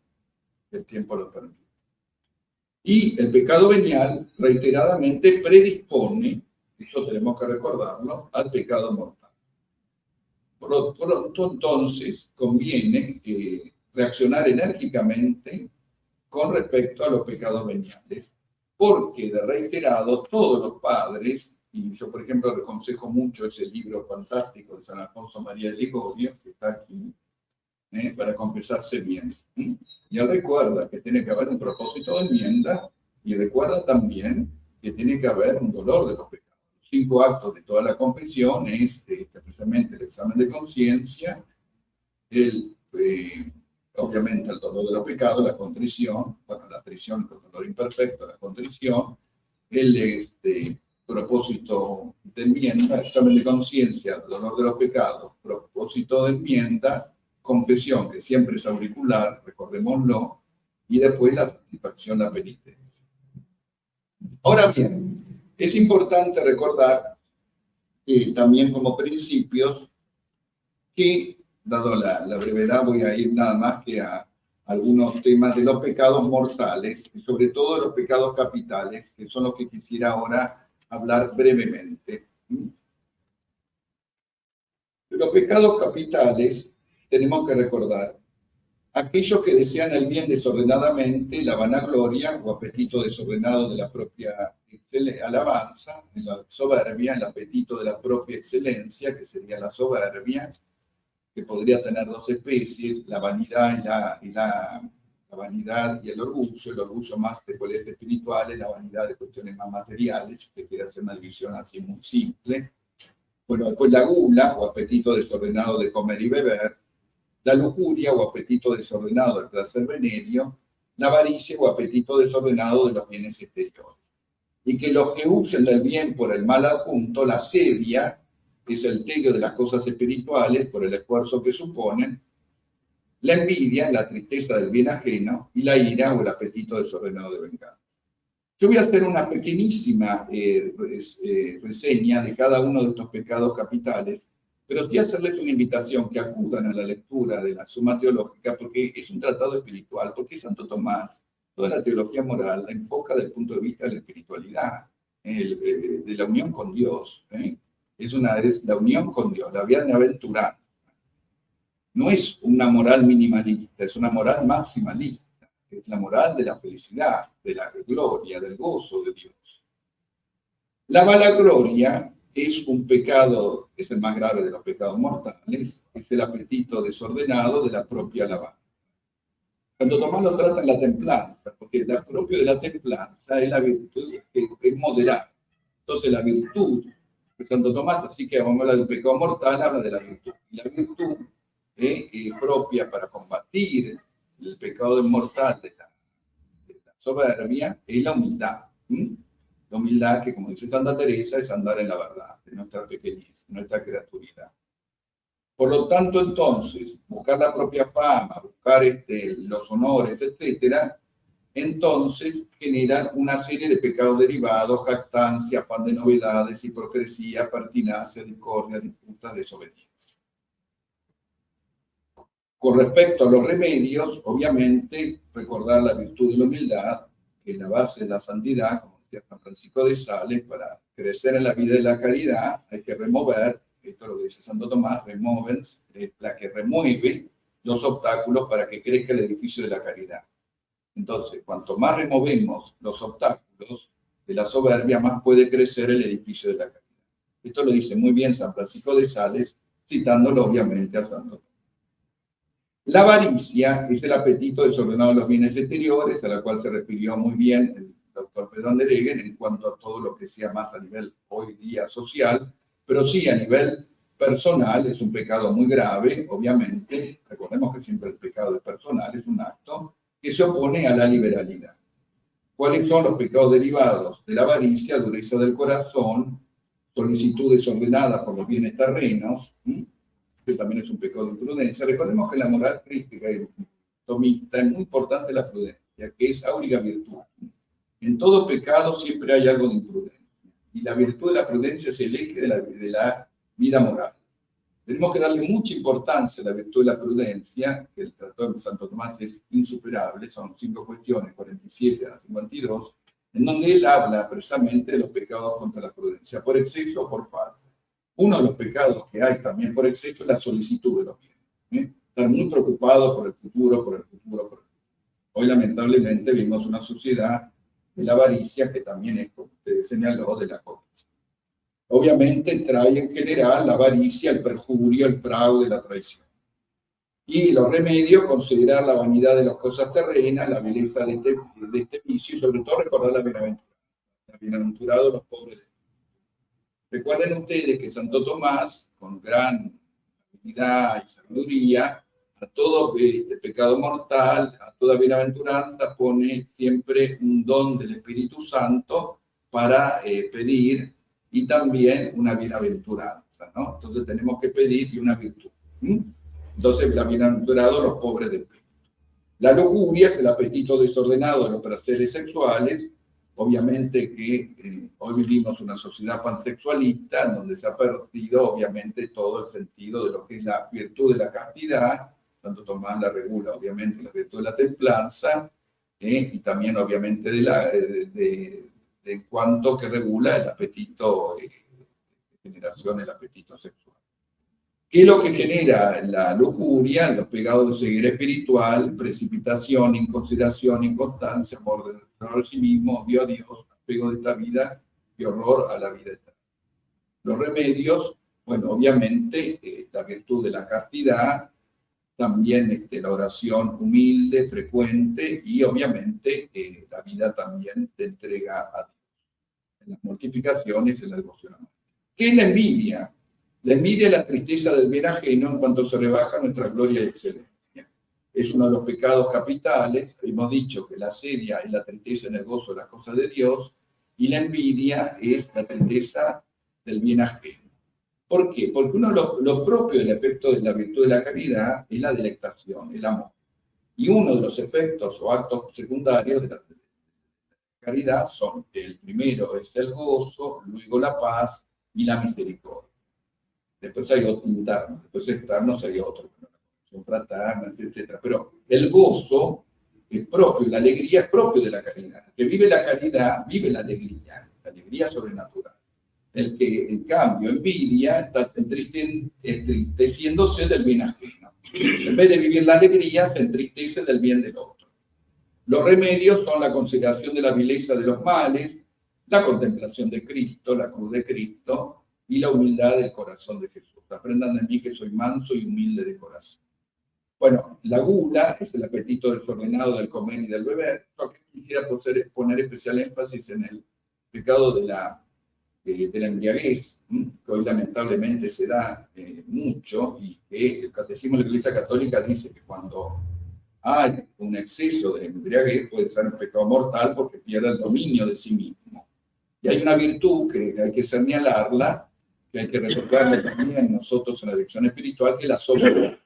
el tiempo lo permite. Y el pecado venial reiteradamente predispone, eso tenemos que recordarlo, al pecado mortal. Por lo tanto, entonces, conviene reaccionar enérgicamente con respecto a los pecados veniales, porque de reiterado todos los padres, y yo por ejemplo le aconsejo mucho ese libro fantástico de San Alfonso María de Ligorio, que está aquí, para confesarse bien. Y él recuerda que tiene que haber un propósito de enmienda, y recuerda también que tiene que haber un dolor de los pecados. 5 actos de toda la confesión es precisamente el examen de conciencia, obviamente el dolor de los pecados, la contrición, bueno, la atrición, el dolor imperfecto, la contrición, el propósito de enmienda, examen de conciencia, dolor de los pecados, propósito de enmienda, confesión, que siempre es auricular, recordémoslo, y después la satisfacción, la penitencia. Ahora bien, es importante recordar también como principios que, dado la brevedad, voy a ir nada más que a algunos temas de los pecados mortales, y sobre todo de los pecados capitales, que son los que quisiera ahora hablar brevemente. De los pecados capitales tenemos que recordar aquellos que desean el bien desordenadamente, la vanagloria o apetito desordenado de la propia alabanza, la soberbia, el apetito de la propia excelencia, que sería la soberbia, que podría tener dos especies, la vanidad la vanidad y el orgullo más de cualidades espirituales, la vanidad de cuestiones más materiales, si usted quiere hacer una división así muy simple. Bueno, después la gula o apetito desordenado de comer y beber, la lujuria o apetito desordenado del placer venéreo, la avaricia o apetito desordenado de los bienes exteriores. Y que los que usen del bien por el mal adjunto, la sedia, que es el tedio de las cosas espirituales por el esfuerzo que suponen, la envidia, la tristeza del bien ajeno, y la ira o el apetito desordenado de venganza. Yo voy a hacer una pequeñísima reseña de cada uno de estos pecados capitales, pero sí hacerles una invitación que acudan a la lectura de la Suma Teológica, porque es un tratado espiritual, porque Santo Tomás, toda la teología moral, la enfoca desde el punto de vista de la espiritualidad, de la unión con Dios. Es la unión con Dios, la bienaventuranza. No es una moral minimalista, es una moral maximalista. Es la moral de la felicidad, de la gloria, del gozo de Dios. La vanagloria es un pecado, es el más grave de los pecados mortales, es el apetito desordenado de la propia alabanza. Cuando Tomás lo trata en la templanza, porque el propio de la templanza es la virtud que es moderada. Entonces la virtud, que Santo Tomás, así que vamos a hablar del pecado mortal, habla de la virtud. Y la virtud propia para combatir el pecado mortal de la soberbia es la humildad. La humildad que, como dice Santa Teresa, es andar en la verdad, de nuestra pequeñez, de nuestra criaturita. Por lo tanto, entonces, buscar la propia fama, buscar los honores, etcétera, entonces generan una serie de pecados derivados, jactancia, afán de novedades, hipocresía, pertinacia, discordia, disputas, desobediencia. Con respecto a los remedios, obviamente, recordar la virtud de la humildad, que es la base de la santidad, como decía San Francisco de Sales, para crecer en la vida de la caridad, hay que remover, esto lo dice Santo Tomás, removens, es la que remueve los obstáculos para que crezca el edificio de la caridad. Entonces, cuanto más removemos los obstáculos de la soberbia, más puede crecer el edificio de la caridad. Esto lo dice muy bien San Francisco de Sales, citándolo obviamente a Santo Tomás. La avaricia es el apetito desordenado de los bienes exteriores, a la cual se refirió muy bien el doctor Pedro Andereggen en cuanto a todo lo que sea más a nivel hoy día social, pero sí a nivel personal es un pecado muy grave, obviamente. Recordemos que siempre el pecado es personal, es un acto que se opone a la liberalidad. ¿Cuáles son los pecados derivados de la avaricia? Dureza del corazón, solicitud desordenada por los bienes terrenos, que también es un pecado de imprudencia. Recordemos que la moral crítica y tomista es muy importante la prudencia, que es áuriga virtud. En todo pecado siempre hay algo de imprudencia. Y la virtud de la prudencia es el eje de la vida moral. Tenemos que darle mucha importancia a la virtud de la prudencia, que el Tratado de Santo Tomás es insuperable, son 5 cuestiones, 47 a 52, en donde él habla precisamente de los pecados contra la prudencia, por exceso o por falta. Uno de los pecados que hay también por exceso es la solicitud de los bienes. Estar muy preocupado por el futuro, por el futuro, por el futuro. Hoy, lamentablemente, vimos una sociedad de la avaricia que también es, como usted señaló, de la codicia. Obviamente trae en general la avaricia, el perjurio, el fraude, la traición. Y los remedios, considerar la vanidad de las cosas terrenas, la belleza de este vicio y sobre todo recordar la bienaventuranza. La bienaventurado los pobres de Recuerden ustedes que Santo Tomás, con gran habilidad y sabiduría, a todo pecado mortal, a toda bienaventuranza, pone siempre un don del Espíritu Santo para pedir y también una bienaventuranza, ¿no? Entonces tenemos que pedir y una virtud. Entonces, la bienaventurado los pobres de espíritu. La lujuria es el apetito desordenado de los placeres sexuales. Obviamente que hoy vivimos una sociedad pansexualista, donde se ha perdido obviamente todo el sentido de lo que es la virtud de la castidad. Santo Tomás la regula, obviamente, la virtud de la templanza, y también obviamente de cuanto que regula el apetito de generación, el apetito sexual. ¿Qué es lo que genera la lujuria? Los pecados de ceguera espiritual, precipitación, inconsideración, inconstancia, amor de sí mismo, odio a Dios, apego de esta vida y horror a la vida eterna. Los remedios bueno, obviamente la virtud de la castidad, también la oración humilde, frecuente, y obviamente la vida también te entrega a Dios, en las mortificaciones, en la devoción a Dios. ¿Qué es la envidia? La envidia es la tristeza del bien ajeno en cuanto se rebaja nuestra gloria y excelencia. Es uno de los pecados capitales. Hemos dicho que la sedia es la tristeza en el gozo de las cosas de Dios, y la envidia es la tristeza del bien ajeno. ¿Por qué? Porque lo propio del efecto de la virtud de la caridad es la delectación, el amor. Y uno de los efectos o actos secundarios de la caridad son: el primero es el gozo, luego la paz y la misericordia. Después hay otro interno, después externos hay otro, son fraternas, etc. Pero el gozo es propio, la alegría es propio de la caridad. El que vive la caridad vive la alegría sobrenatural. El que, en cambio, envidia está entristeciéndose del bien ajeno. En vez de vivir la alegría, se entristece del bien del otro. Los remedios son la consideración de la vileza de los males, la contemplación de Cristo, la cruz de Cristo, y la humildad del corazón de Jesús. Aprendan de mí que soy manso y humilde de corazón. Bueno, la gula es el apetito desordenado del comer y del beber. Yo quisiera poner especial énfasis en el pecado de la embriaguez, que hoy lamentablemente se da mucho, y que el Catecismo de la Iglesia Católica dice que cuando hay un exceso de embriaguez puede ser un pecado mortal porque pierde el dominio de sí mismo. Y hay una virtud que hay que señalarla, que hay que recordarle también nosotros en la dirección espiritual, que es la sobriedad.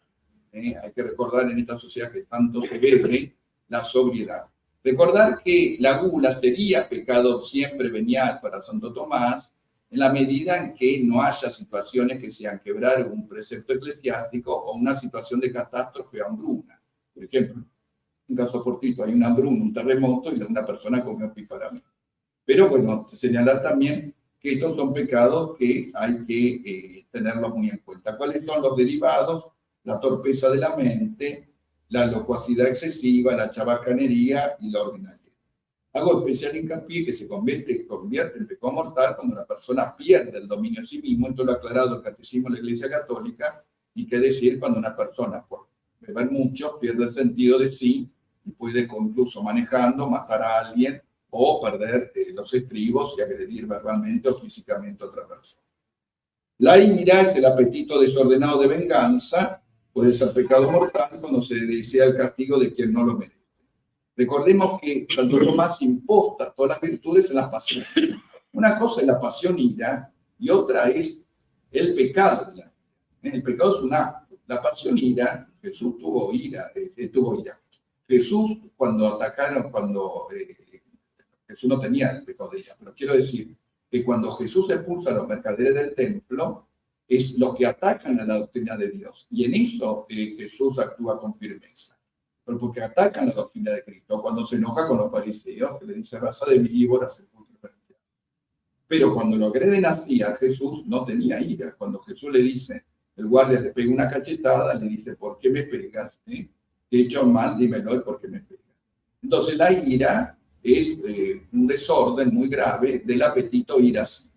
Hay que recordar en esta sociedad que tanto se bebe, la sobriedad. Recordar que la gula sería pecado siempre venial para Santo Tomás en la medida en que no haya situaciones que sean quebrar un precepto eclesiástico o una situación de catástrofe o hambruna. Por ejemplo, un caso fortuito, hay una hambruna, un terremoto y una persona comió píparamente. Pero bueno, señalar también que estos son pecados que hay que tenerlos muy en cuenta. ¿Cuáles son los derivados? La torpeza de la mente, la locuacidad excesiva, la chabacanería y la ordinariedad. Hago especial hincapié que se convierte en pecado mortal cuando una persona pierde el dominio de sí mismo. Esto lo ha aclarado el Catecismo de la Iglesia Católica, y qué decir cuando una persona, por beber mucho, pierde el sentido de sí y puede incluso manejando matar a alguien o perder los estribos y agredir verbalmente o físicamente a otra persona. La ira es el apetito desordenado de venganza, puede ser pecado mortal cuando se desea el castigo de quien no lo merece. Recordemos que Santo Tomás imposta todas las virtudes en las pasiones. Una cosa es la pasión ira y otra es el pecado. El pecado es un acto. La pasión ira, Jesús tuvo ira. Jesús, cuando atacaron, Jesús no tenía el pecado de ira, pero quiero decir que cuando Jesús expulsa a los mercaderes del templo, es los que atacan a la doctrina de Dios. Y en eso Jesús actúa con firmeza. Pero porque atacan la doctrina de Cristo. Cuando se enoja con los fariseos, que le dice raza de víboras, sepulcro perdido. Pero cuando lo agreden así a Jesús, no tenía ira. Cuando Jesús le dice, el guardia le pega una cachetada, le dice, ¿por qué me pegas? Te he hecho mal, dímelo, ¿y por qué me pegas? Entonces la ira es un desorden muy grave del apetito irascible.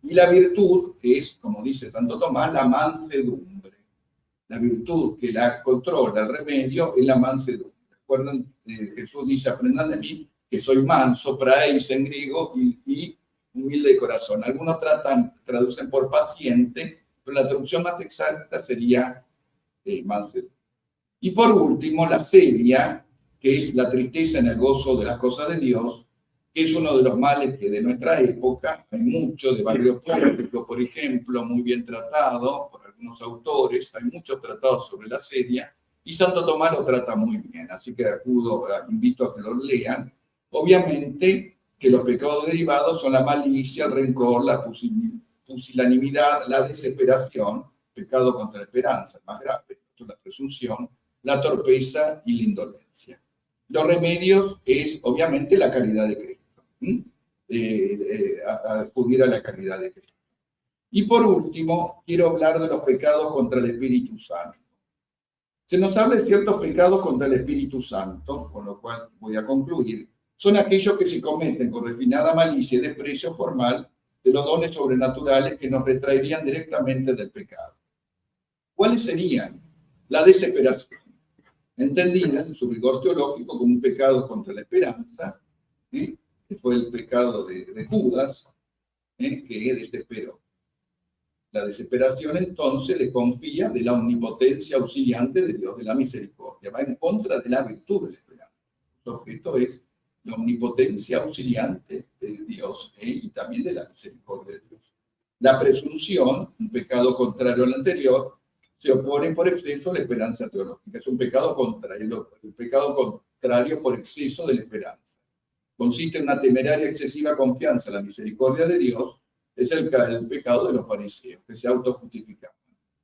Y la virtud es, como dice Santo Tomás, la mansedumbre. La virtud que la controla, el remedio, es la mansedumbre. Recuerden, Jesús dice, aprendan de mí, que soy manso, praeis en griego, y humilde de corazón. Algunos traducen por paciente, pero la traducción más exacta sería mansedumbre. Y por último, la sedia, que es la tristeza en el gozo de las cosas de Dios, que es uno de los males que de nuestra época, hay mucho de barrio público, por ejemplo, muy bien tratado por algunos autores, hay muchos tratados sobre la sedia, y Santo Tomás lo trata muy bien, así que invito a que lo lean. Obviamente que los pecados derivados son la malicia, el rencor, la pusilanimidad, la desesperación, pecado contra la esperanza, más grave, la presunción, la torpeza y la indolencia. Los remedios es, obviamente, la caridad de Cristo. Acudir a la caridad de Cristo. Y por último, quiero hablar de los pecados contra el Espíritu Santo. Se nos habla de ciertos pecados contra el Espíritu Santo, con lo cual voy a concluir. Son aquellos que se cometen con refinada malicia y desprecio formal de los dones sobrenaturales que nos retraerían directamente del pecado. ¿Cuáles serían? La desesperación, entendida en su rigor teológico como un pecado contra la esperanza, que fue el pecado de Judas, que desesperó. La desesperación entonces desconfía de la omnipotencia auxiliante de Dios de la misericordia, va en contra de la virtud de la esperanza. El objeto es la omnipotencia auxiliante de Dios y también de la misericordia de Dios. La presunción, un pecado contrario al anterior, se opone por exceso a la esperanza teológica. Es un pecado contrario, el pecado contrario por exceso de la esperanza. Consiste en una temeraria excesiva confianza en la misericordia de Dios. Es el pecado de los fariseos, que se autojustificaban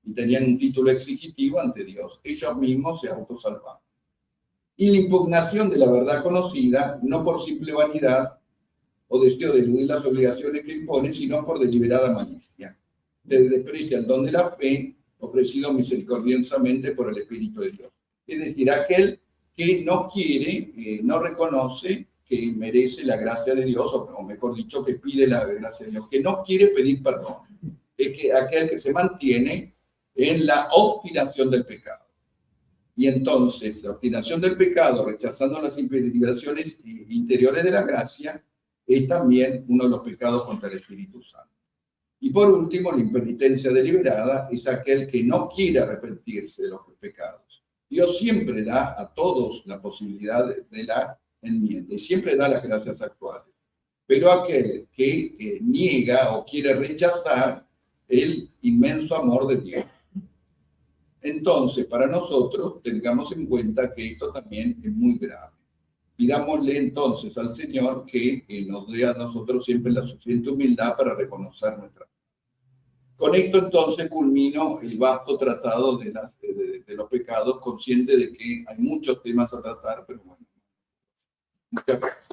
y tenían un título exigitivo ante Dios. Ellos mismos se autosalvaban. Y la impugnación de la verdad conocida, no por simple vanidad o deseo de eludir las obligaciones que impone, sino por deliberada malicia. Se desprecia el don de la fe ofrecido misericordiosamente por el Espíritu de Dios. Es decir, aquel que no quiere, no reconoce que merece la gracia de Dios, o mejor dicho, que pide la gracia de Dios, que no quiere pedir perdón. Es que aquel que se mantiene en la obstinación del pecado. Y entonces, la obstinación del pecado, rechazando las implicaciones interiores de la gracia, es también uno de los pecados contra el Espíritu Santo. Y por último, la impenitencia deliberada es aquel que no quiere arrepentirse de los pecados. Dios siempre da a todos la posibilidad de la enmienda y siempre da las gracias actuales. Pero aquel que niega o quiere rechazar el inmenso amor de Dios. Entonces, para nosotros, tengamos en cuenta que esto también es muy grave. Pidámosle entonces al Señor que nos dé a nosotros siempre la suficiente humildad para reconocer nuestra fe. Con esto entonces culmino el vasto tratado de los pecados, consciente de que hay muchos temas a tratar, pero bueno. Muchas gracias.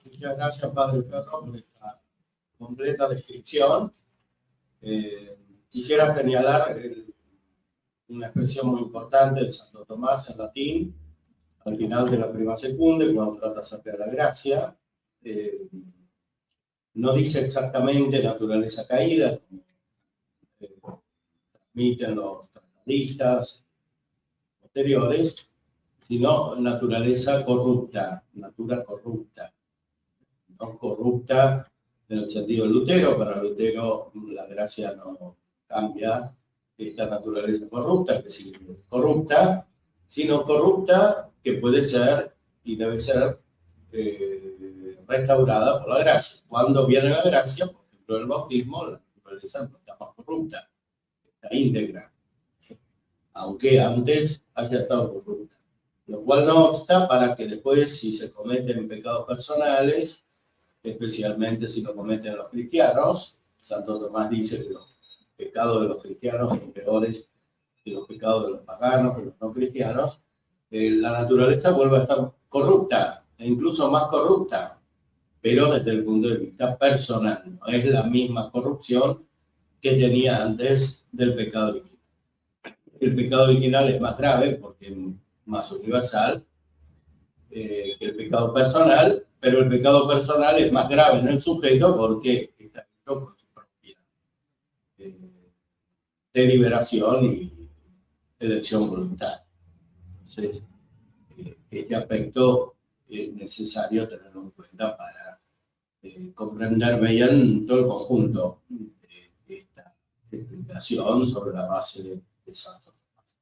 Muchas gracias, Padre Ferro, por esta completa descripción. Quisiera señalar una expresión muy importante de Santo Tomás en latín, al final de la prima secunde, cuando trata acerca de la gracia. No dice exactamente naturaleza caída, como transmiten los tratadistas posteriores, sino naturaleza corrupta, natura corrupta. No corrupta en el sentido de Lutero. Para Lutero la gracia no cambia esta naturaleza corrupta, que sí corrupta, sino corrupta que puede ser y debe ser restaurada por la gracia. Cuando viene la gracia, por ejemplo, el bautismo, la naturaleza no está más corrupta, está íntegra, aunque antes haya estado corrupta. Lo cual no obsta para que después, si se cometen pecados personales, especialmente si lo cometen los cristianos, Santo Tomás dice que los pecados de los cristianos son peores que los pecados de los paganos, de los no cristianos, la naturaleza vuelve a estar corrupta, e incluso más corrupta, pero desde el punto de vista personal. No es la misma corrupción que tenía antes del pecado original. El pecado original es más grave porque es más universal que el pecado personal, pero el pecado personal es más grave en el sujeto porque está hecho por su propia deliberación y elección voluntaria. Entonces, este aspecto es necesario tenerlo en cuenta para comprender bien todo el conjunto de esta explicación sobre la base de Santo Tomás.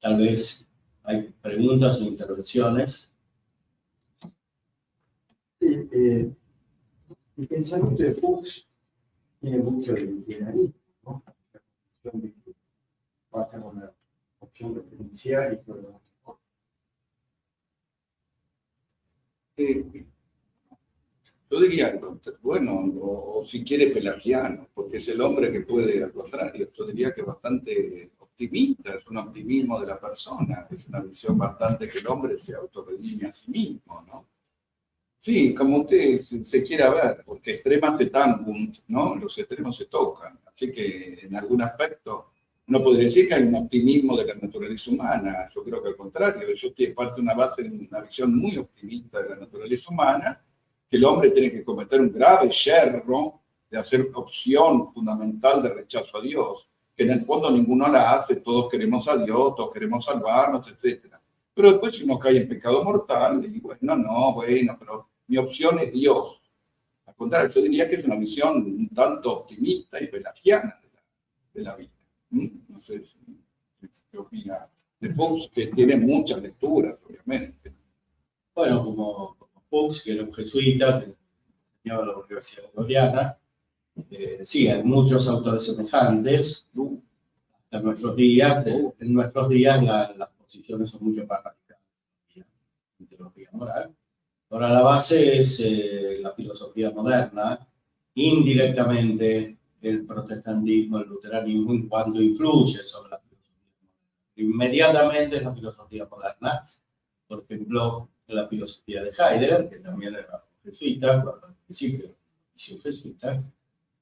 Tal vez hay preguntas o intervenciones. Sí, el pensamiento de Fuchs tiene mucho de liberalismo, ¿no? La opción de que basta con la opción referencial y todo lo demás. Yo diría, bueno, o si quiere pelagiano, porque es el hombre que puede, al contrario, yo diría que bastante optimista, es un optimismo de la persona, es una visión bastante que el hombre se autorredime a sí mismo, ¿no? Sí, como usted se quiera ver, porque extremas se tangunt, ¿no? Los extremos se tocan, así que en algún aspecto no puede decir que hay un optimismo de la naturaleza humana. Yo creo que al contrario, eso parte de una base de una visión muy optimista de la naturaleza humana, que el hombre tiene que cometer un grave yerro de hacer opción fundamental de rechazo a Dios, que en el fondo ninguno la hace, todos queremos a Dios, todos queremos salvarnos, etc. Pero después si uno cae en pecado mortal, y bueno, pero mi opción es Dios. Al contrario, yo diría que es una visión un tanto optimista y pelagiana de la vida. No sé qué opina de Fuchs, que tiene muchas lecturas, obviamente. Bueno, como Fuchs, que era un jesuita, que enseñaba en la Universidad Gregoriana, sí, hay muchos autores semejantes. En nuestros días, las posiciones son mucho más radicales en teología moral. Ahora la base es la filosofía moderna, indirectamente el protestantismo, el luteranismo, en cuanto influye sobre la filosofía moderna. Inmediatamente es la filosofía moderna, por ejemplo, la filosofía de Heidegger, que también era jesuita, cuando al principio hizo jesuita,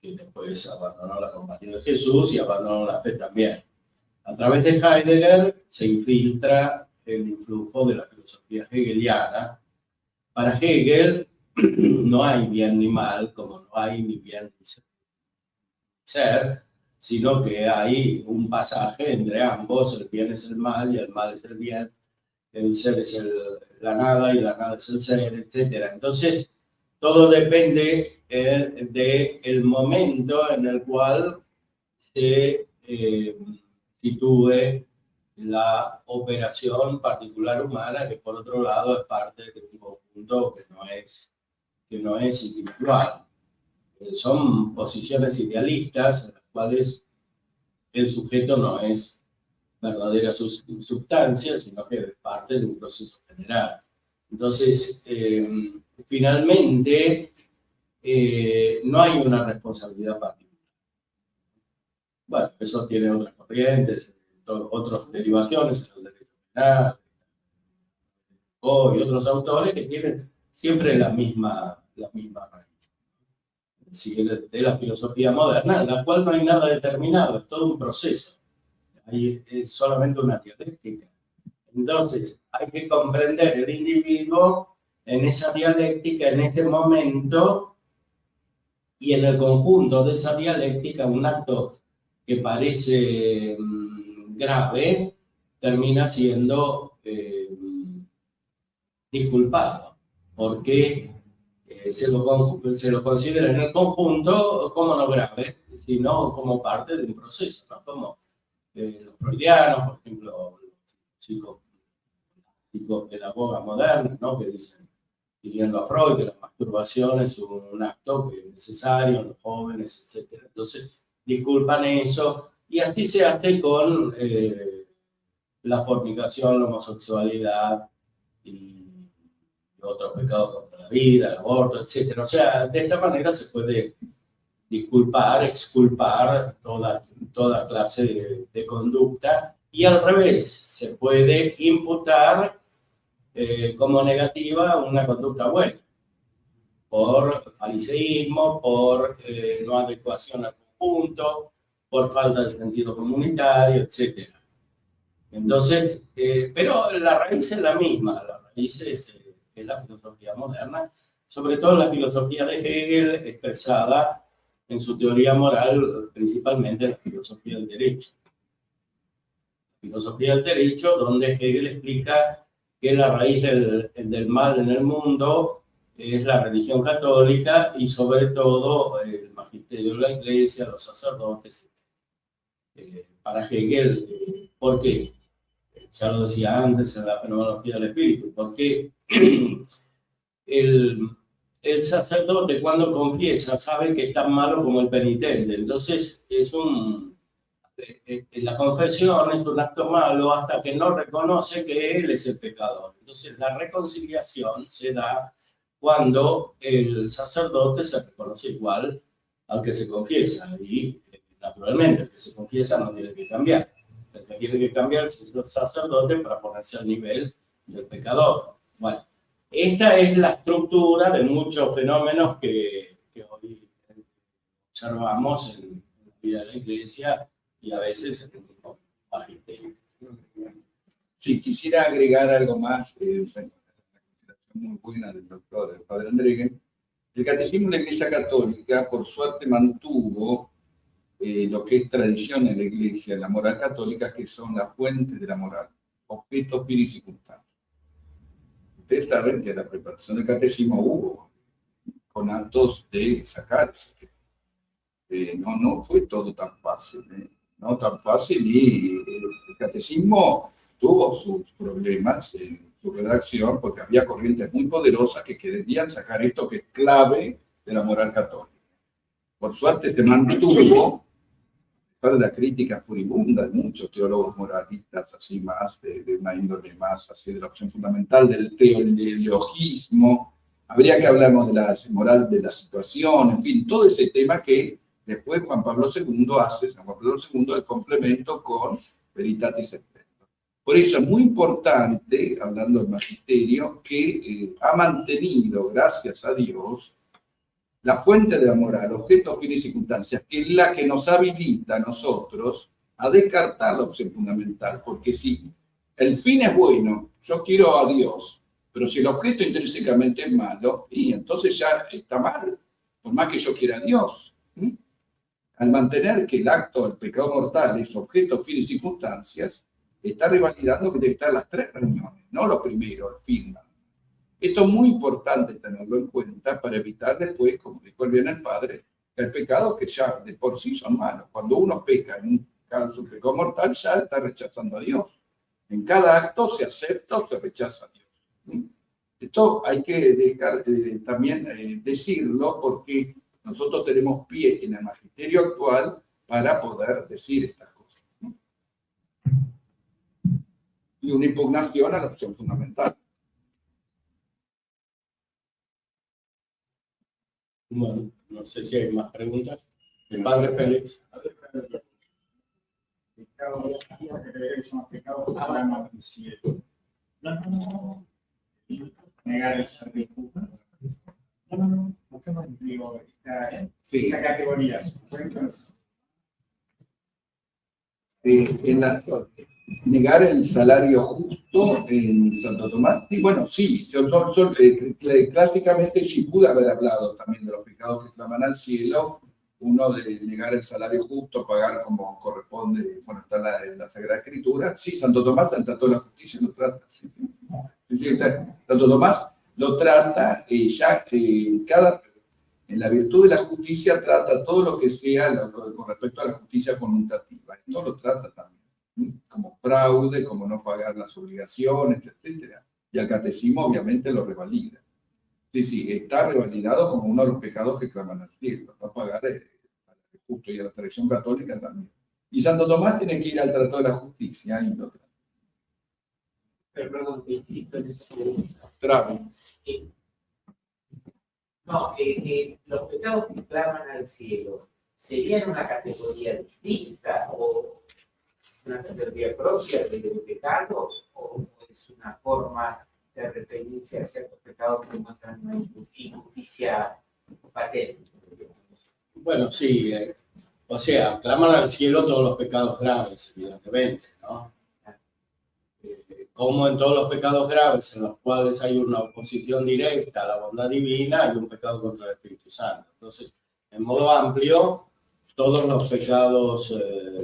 que después abandonó la compañía de Jesús y abandonó la fe también. A través de Heidegger se infiltra el influjo de la filosofía hegeliana. Para Hegel no hay bien ni mal, como no hay ni bien ni ser, sino que hay un pasaje entre ambos, el bien es el mal y el mal es el bien, el ser es la nada y la nada es el ser, etc. Entonces, todo depende del momento en el cual se sitúe la operación particular humana, que por otro lado es parte de un conjunto que no es individual. Son posiciones idealistas en las cuales el sujeto no es verdadera sustancia, sino que es parte de un proceso general. Entonces, finalmente, no hay una responsabilidad particular. Bueno, eso tiene otras corrientes, otras derivaciones, el derecho penal, y otros autores que tienen siempre la misma raíz. Es decir, de la filosofía moderna, en la cual no hay nada determinado, es todo un proceso. Es solamente una dialéctica. Entonces, hay que comprender el individuo en esa dialéctica, en ese momento, y en el conjunto de esa dialéctica, un acto que parece grave, termina siendo disculpado, porque se lo considera en el conjunto como no grave, sino como parte de un proceso, ¿no? Como los freudianos, por ejemplo, los psicopedagogas modernos, ¿no? Que dicen, siguiendo a Freud, que la masturbación es un acto que es necesario en los jóvenes, etc. Entonces, disculpan eso, y así se hace con la fornicación, la homosexualidad y otros pecados contra la vida, el aborto, etc. O sea, de esta manera se puede disculpar, exculpar toda clase de conducta, y al revés, se puede imputar como negativa una conducta buena, por fariseísmo, por no adecuación al conjunto, por falta de sentido comunitario, etc. Entonces, pero la raíz es la misma, la raíz es la filosofía moderna, sobre todo la filosofía de Hegel expresada en su teoría moral, principalmente la filosofía del derecho. La filosofía del derecho, donde Hegel explica que la raíz del mal en el mundo es la religión católica y sobre todo el magisterio de la iglesia, los sacerdotes, etc. Para Hegel, ¿por qué? Ya lo decía antes en la fenomenología del espíritu, porque el sacerdote cuando confiesa sabe que es tan malo como el penitente, entonces la confesión es un acto malo hasta que no reconoce que él es el pecador. Entonces la reconciliación se da cuando el sacerdote se reconoce igual al que se confiesa, y naturalmente el que se confiesa no tiene que cambiar. El que tiene que cambiar es el sacerdote para ponerse al nivel del pecador. Bueno, esta es la estructura de muchos fenómenos que hoy observamos en la vida de la Iglesia y a veces el mismo magisterio. Sí, quisiera agregar algo más, bueno, una consideración muy buena del doctor, del padre Andrés. El Catecismo de la Iglesia Católica, por suerte, mantuvo lo que es tradición en la Iglesia, la moral católica, que son las fuentes de la moral, objeto, fin y circunstancia. Ustedes saben que la preparación del Catecismo hubo con actos de sacarse. No fue todo tan fácil, no tan fácil, y el Catecismo tuvo sus problemas en su redacción porque había corrientes muy poderosas que querían sacar esto que es clave de la moral católica. Por suerte se mantuvo, a pesar de la crítica furibunda de muchos teólogos moralistas, así más, de una índole más, así de la opción fundamental del teologismo. Habría que hablarnos de la moral de la situación, en fin, todo ese tema que después Juan Pablo II hace, San Juan Pablo II, el complemento con Veritatis Splendor. Por eso es muy importante, hablando del magisterio, que ha mantenido, gracias a Dios, la fuente de la moral, objetos, fines y circunstancias, que es la que nos habilita a nosotros a descartar la opción fundamental, porque si el fin es bueno, yo quiero a Dios, pero si el objeto intrínsecamente es malo, y entonces ya está mal, por más que yo quiera a Dios. Al mantener que el acto, el pecado mortal, es objeto, fin y circunstancias, está revalidando que debe estar las tres reuniones, no lo primero, el fin. Esto es muy importante tenerlo en cuenta para evitar después, como dijo bien el padre, que el pecado que ya de por sí son malos. Cuando uno peca en un caso de pecado mortal, ya está rechazando a Dios. En cada acto se acepta o se rechaza a Dios. Esto hay que dejar también decirlo porque nosotros tenemos pie en el magisterio actual para poder decir estas cosas. Y una impugnación a la opción fundamental. Bueno, no sé si hay más preguntas. El padre Félix. Son pecados que claman al cielo. No. Negar el saber juzgar. No. Digo, esta categoría. Negar el salario justo en Santo Tomás. Y bueno, sí, clásicamente sí pude haber hablado también de los pecados que claman al cielo. Uno de negar el salario justo, pagar como corresponde, bueno, está en la Sagrada Escritura. Sí, Santo Tomás, el Tratado de la Justicia, lo trata. Sí. Santo Tomás lo trata, en la virtud de la justicia trata todo lo que sea con respecto a la justicia conmutativa. Esto lo trata también, como fraude, como no pagar las obligaciones, etc. Y el catecismo obviamente lo revalida. Sí, está revalidado como uno de los pecados que claman al cielo, no pagar el justo, y a la tradición católica también. Y Santo Tomás tiene que ir al Tratado de la Justicia y lo trata. Perdón, insisto en esa pregunta. Grave. Los pecados que claman al cielo, ¿serían una categoría distinta o una categoría propia de pecados o es una forma de referirse a ciertos pecados que muestran una injusticia patente? Bueno, sí, o sea, claman al cielo todos los pecados graves, evidentemente, ¿no? Como en todos los pecados graves en los cuales hay una oposición directa a la bondad divina, hay un pecado contra el Espíritu Santo. Entonces, en modo amplio, todos los pecados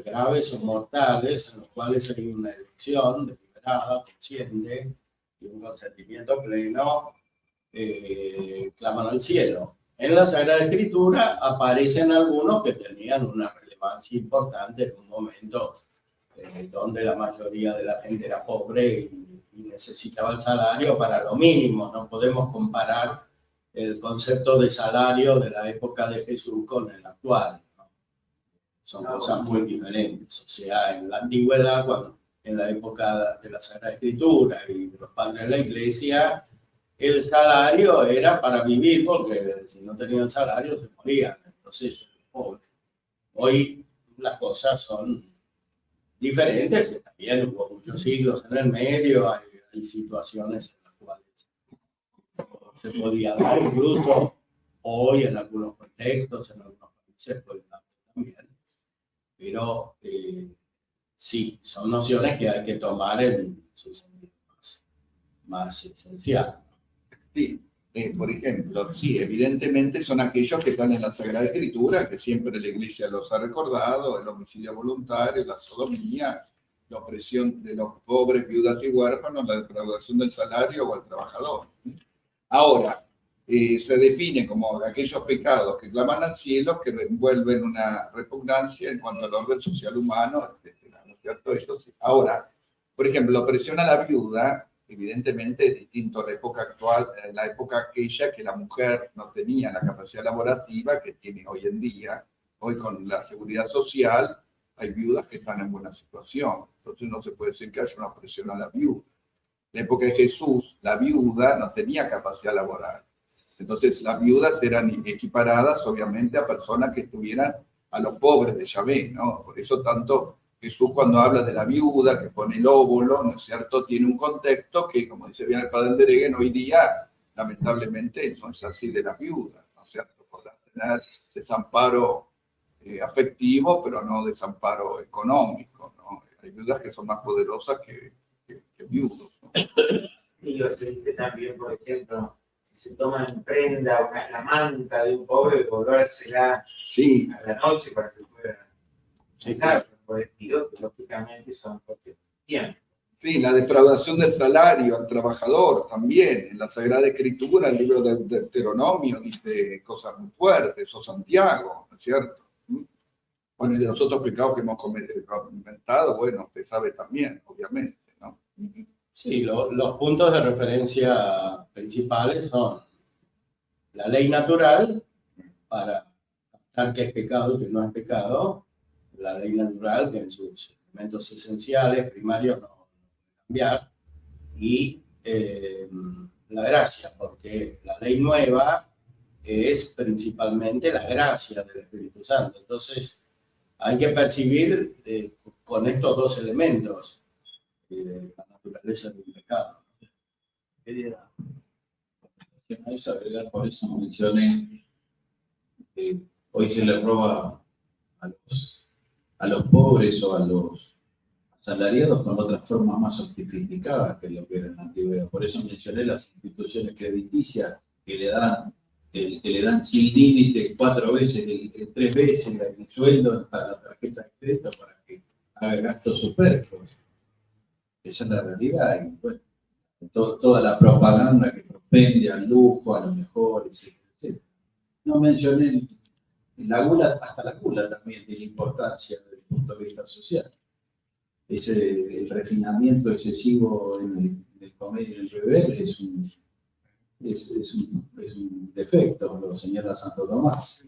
graves o mortales en los cuales hay una elección deliberada, consciente y un consentimiento pleno, claman al cielo. En la Sagrada Escritura aparecen algunos que tenían una relevancia importante en un momento donde la mayoría de la gente era pobre y necesitaba el salario para lo mínimo. No podemos comparar el concepto de salario de la época de Jesús con el actual, ¿no? Son cosas muy diferentes. O sea, en la antigüedad, cuando en la época de la Sagrada Escritura y de los padres de la Iglesia, el salario era para vivir, porque si no tenían salario se morían. Entonces, pobre. Hoy las cosas son diferentes, también hubo muchos siglos en el medio, hay situaciones en las cuales se podía dar, incluso hoy en algunos contextos, en algunos países puede darse también. pero sí, son nociones que hay que tomar en su sentido más esencial. Sí, por ejemplo, sí, evidentemente son aquellos que están en la Sagrada Escritura, que siempre la Iglesia los ha recordado: el homicidio voluntario, la sodomía, la opresión de los pobres, viudas y huérfanos, la defraudación del salario o al trabajador. Ahora, se define como aquellos pecados que claman al cielo, que envuelven una repugnancia en cuanto al orden social humano, etcétera, ¿no es cierto? Esto sí. Ahora, por ejemplo, la opresión a la viuda, evidentemente es distinto a la época actual, a la época aquella que la mujer no tenía la capacidad laborativa que tiene hoy en día. Hoy, con la seguridad social, hay viudas que están en buena situación. Entonces no se puede decir que haya una opresión a la viuda. En la época de Jesús, la viuda no tenía capacidad laboral. Entonces las viudas eran equiparadas, obviamente, a personas que estuvieran a los pobres de Yahvé, ¿no? Por eso tanto Jesús, cuando habla de la viuda que pone el óvulo, ¿no es cierto?, tiene un contexto que, como dice bien el padre Andereggen, hoy día, lamentablemente, no es así de la viuda, ¿no es cierto?, podrá tener desamparo afectivo, pero no desamparo económico, ¿no? Hay viudas que son más poderosas que viudos, ¿no? Y lo se dice también, por ejemplo, si se toma en prenda la manta de un pobre, devolvérsela Sí, a la noche para que pueda usar por vestido, que lógicamente son porque tienen. sí, la defraudación del salario al trabajador también. En la Sagrada Escritura, el libro de Deuteronomio dice cosas muy fuertes, o Santiago, ¿no es cierto? Bueno, y de los otros pecados que hemos comentado, bueno, usted sabe también, obviamente, ¿no? Sí, los puntos de referencia principales son la ley natural, para captar qué es pecado y qué no es pecado, la ley natural, que en sus elementos esenciales, primarios, no puede cambiar, y la gracia, porque la ley nueva es principalmente la gracia del Espíritu Santo. Entonces, hay que percibir con estos dos elementos la naturaleza del pecado. Quería a eso agregar, por eso mencioné que hoy se le roba a los pobres o a los asalariados con otras formas más sofisticadas que lo que era en la antigüedad. Por eso mencioné las instituciones crediticias que le dan sin límite 4 veces, 3 veces el sueldo para la tarjeta de crédito para que haga gastos superfluos. Esa es la realidad. Y bueno, toda la propaganda que propende al lujo, a lo mejor, etc. No mencioné la gula, hasta la gula también tiene importancia desde el punto de vista social. El refinamiento excesivo en el comer y el beber es un defecto, lo señala Santo Tomás.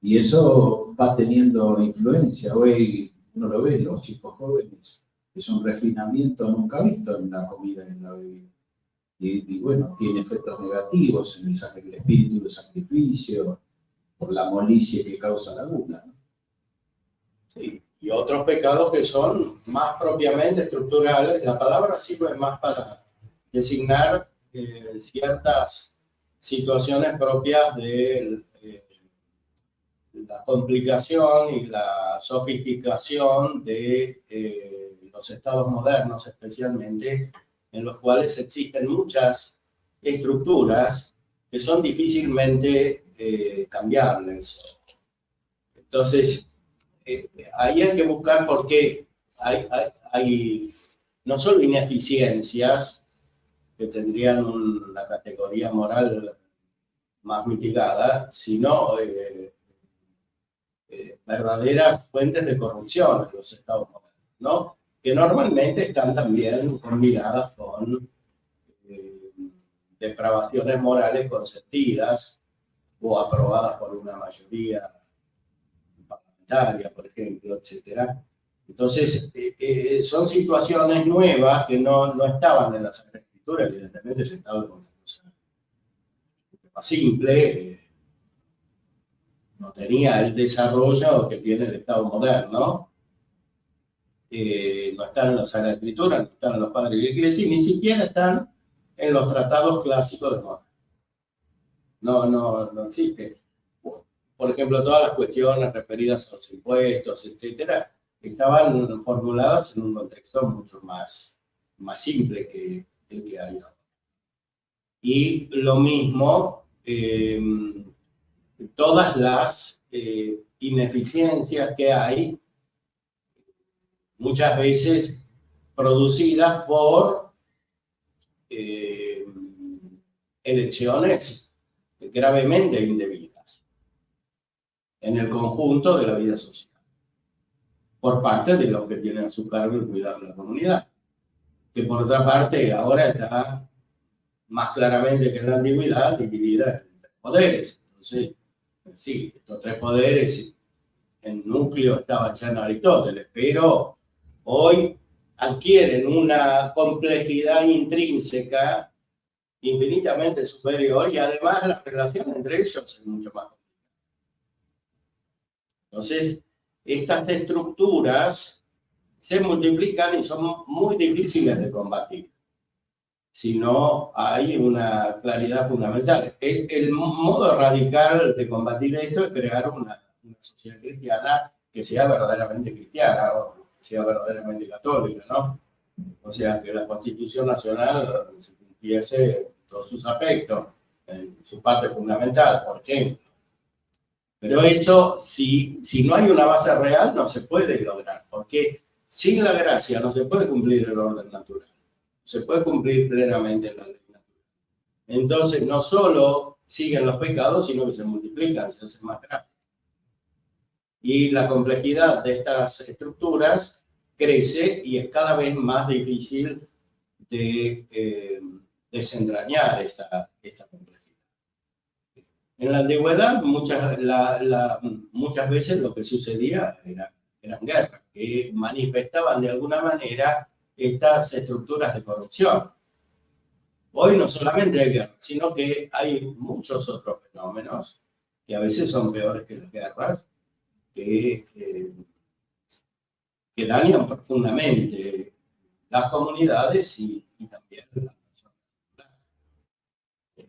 Y eso va teniendo influencia. Hoy uno lo ve, los chicos jóvenes, es un refinamiento nunca visto en la comida y en la bebida. Y bueno, tiene efectos negativos en el espíritu de sacrificio, por la molicie que causa la gula, ¿no? Sí. Y otros pecados que son más propiamente estructurales. La palabra sirve más para designar ciertas situaciones propias de la complicación y la sofisticación de los estados modernos, especialmente, en los cuales existen muchas estructuras que son difícilmente cambiables. Entonces, ahí hay que buscar por qué hay no solo ineficiencias que tendrían una categoría moral más mitigada, sino verdaderas fuentes de corrupción en los estados modernos, ¿no? Que normalmente están también combinadas con depravaciones morales consentidas o aprobadas por una mayoría parlamentaria, por ejemplo, etcétera. Entonces, son situaciones nuevas que no estaban en la Sagrada Escritura. Evidentemente se estaba con una cosa más simple, no tenía el desarrollo que tiene el Estado moderno. No están en la Sagrada Escritura, no están en los padres de la Iglesia, y ni siquiera están en los tratados clásicos de moral. No existe. por ejemplo, todas las cuestiones referidas a los impuestos, etcétera, estaban formuladas en un contexto mucho más simple que el que hay ahora. Y lo mismo, todas las ineficiencias que hay, muchas veces producidas por elecciones gravemente indebidas en el conjunto de la vida social, por parte de los que tienen a su cargo el cuidado de la comunidad, que por otra parte ahora está más claramente que en la antigüedad dividida en tres poderes. Entonces, sí, estos tres poderes, en núcleo estaban ya en Aristóteles, pero hoy adquieren una complejidad intrínseca infinitamente superior y además la relación entre ellos es mucho más complicada. Entonces, estas estructuras se multiplican y son muy difíciles de combatir si no hay una claridad fundamental. El modo radical de combatir esto es crear una sociedad cristiana que sea verdaderamente cristiana, o que sea verdaderamente católica, ¿no? O sea, que la Constitución Nacional se cumpliese todos sus aspectos, en su parte fundamental, por ejemplo. Pero esto, si no hay una base real, no se puede lograr, porque sin la gracia no se puede cumplir el orden natural. Se puede cumplir plenamente la ley natural. Entonces, no solo siguen los pecados, sino que se multiplican, se hacen más grandes. Y la complejidad de estas estructuras crece y es cada vez más difícil de desentrañar esta complejidad. En la antigüedad, muchas veces lo que sucedía eran guerras, que manifestaban de alguna manera estas estructuras de corrupción. Hoy no solamente hay guerras, sino que hay muchos otros fenómenos que a veces son peores que las guerras, que dañan profundamente las comunidades y también la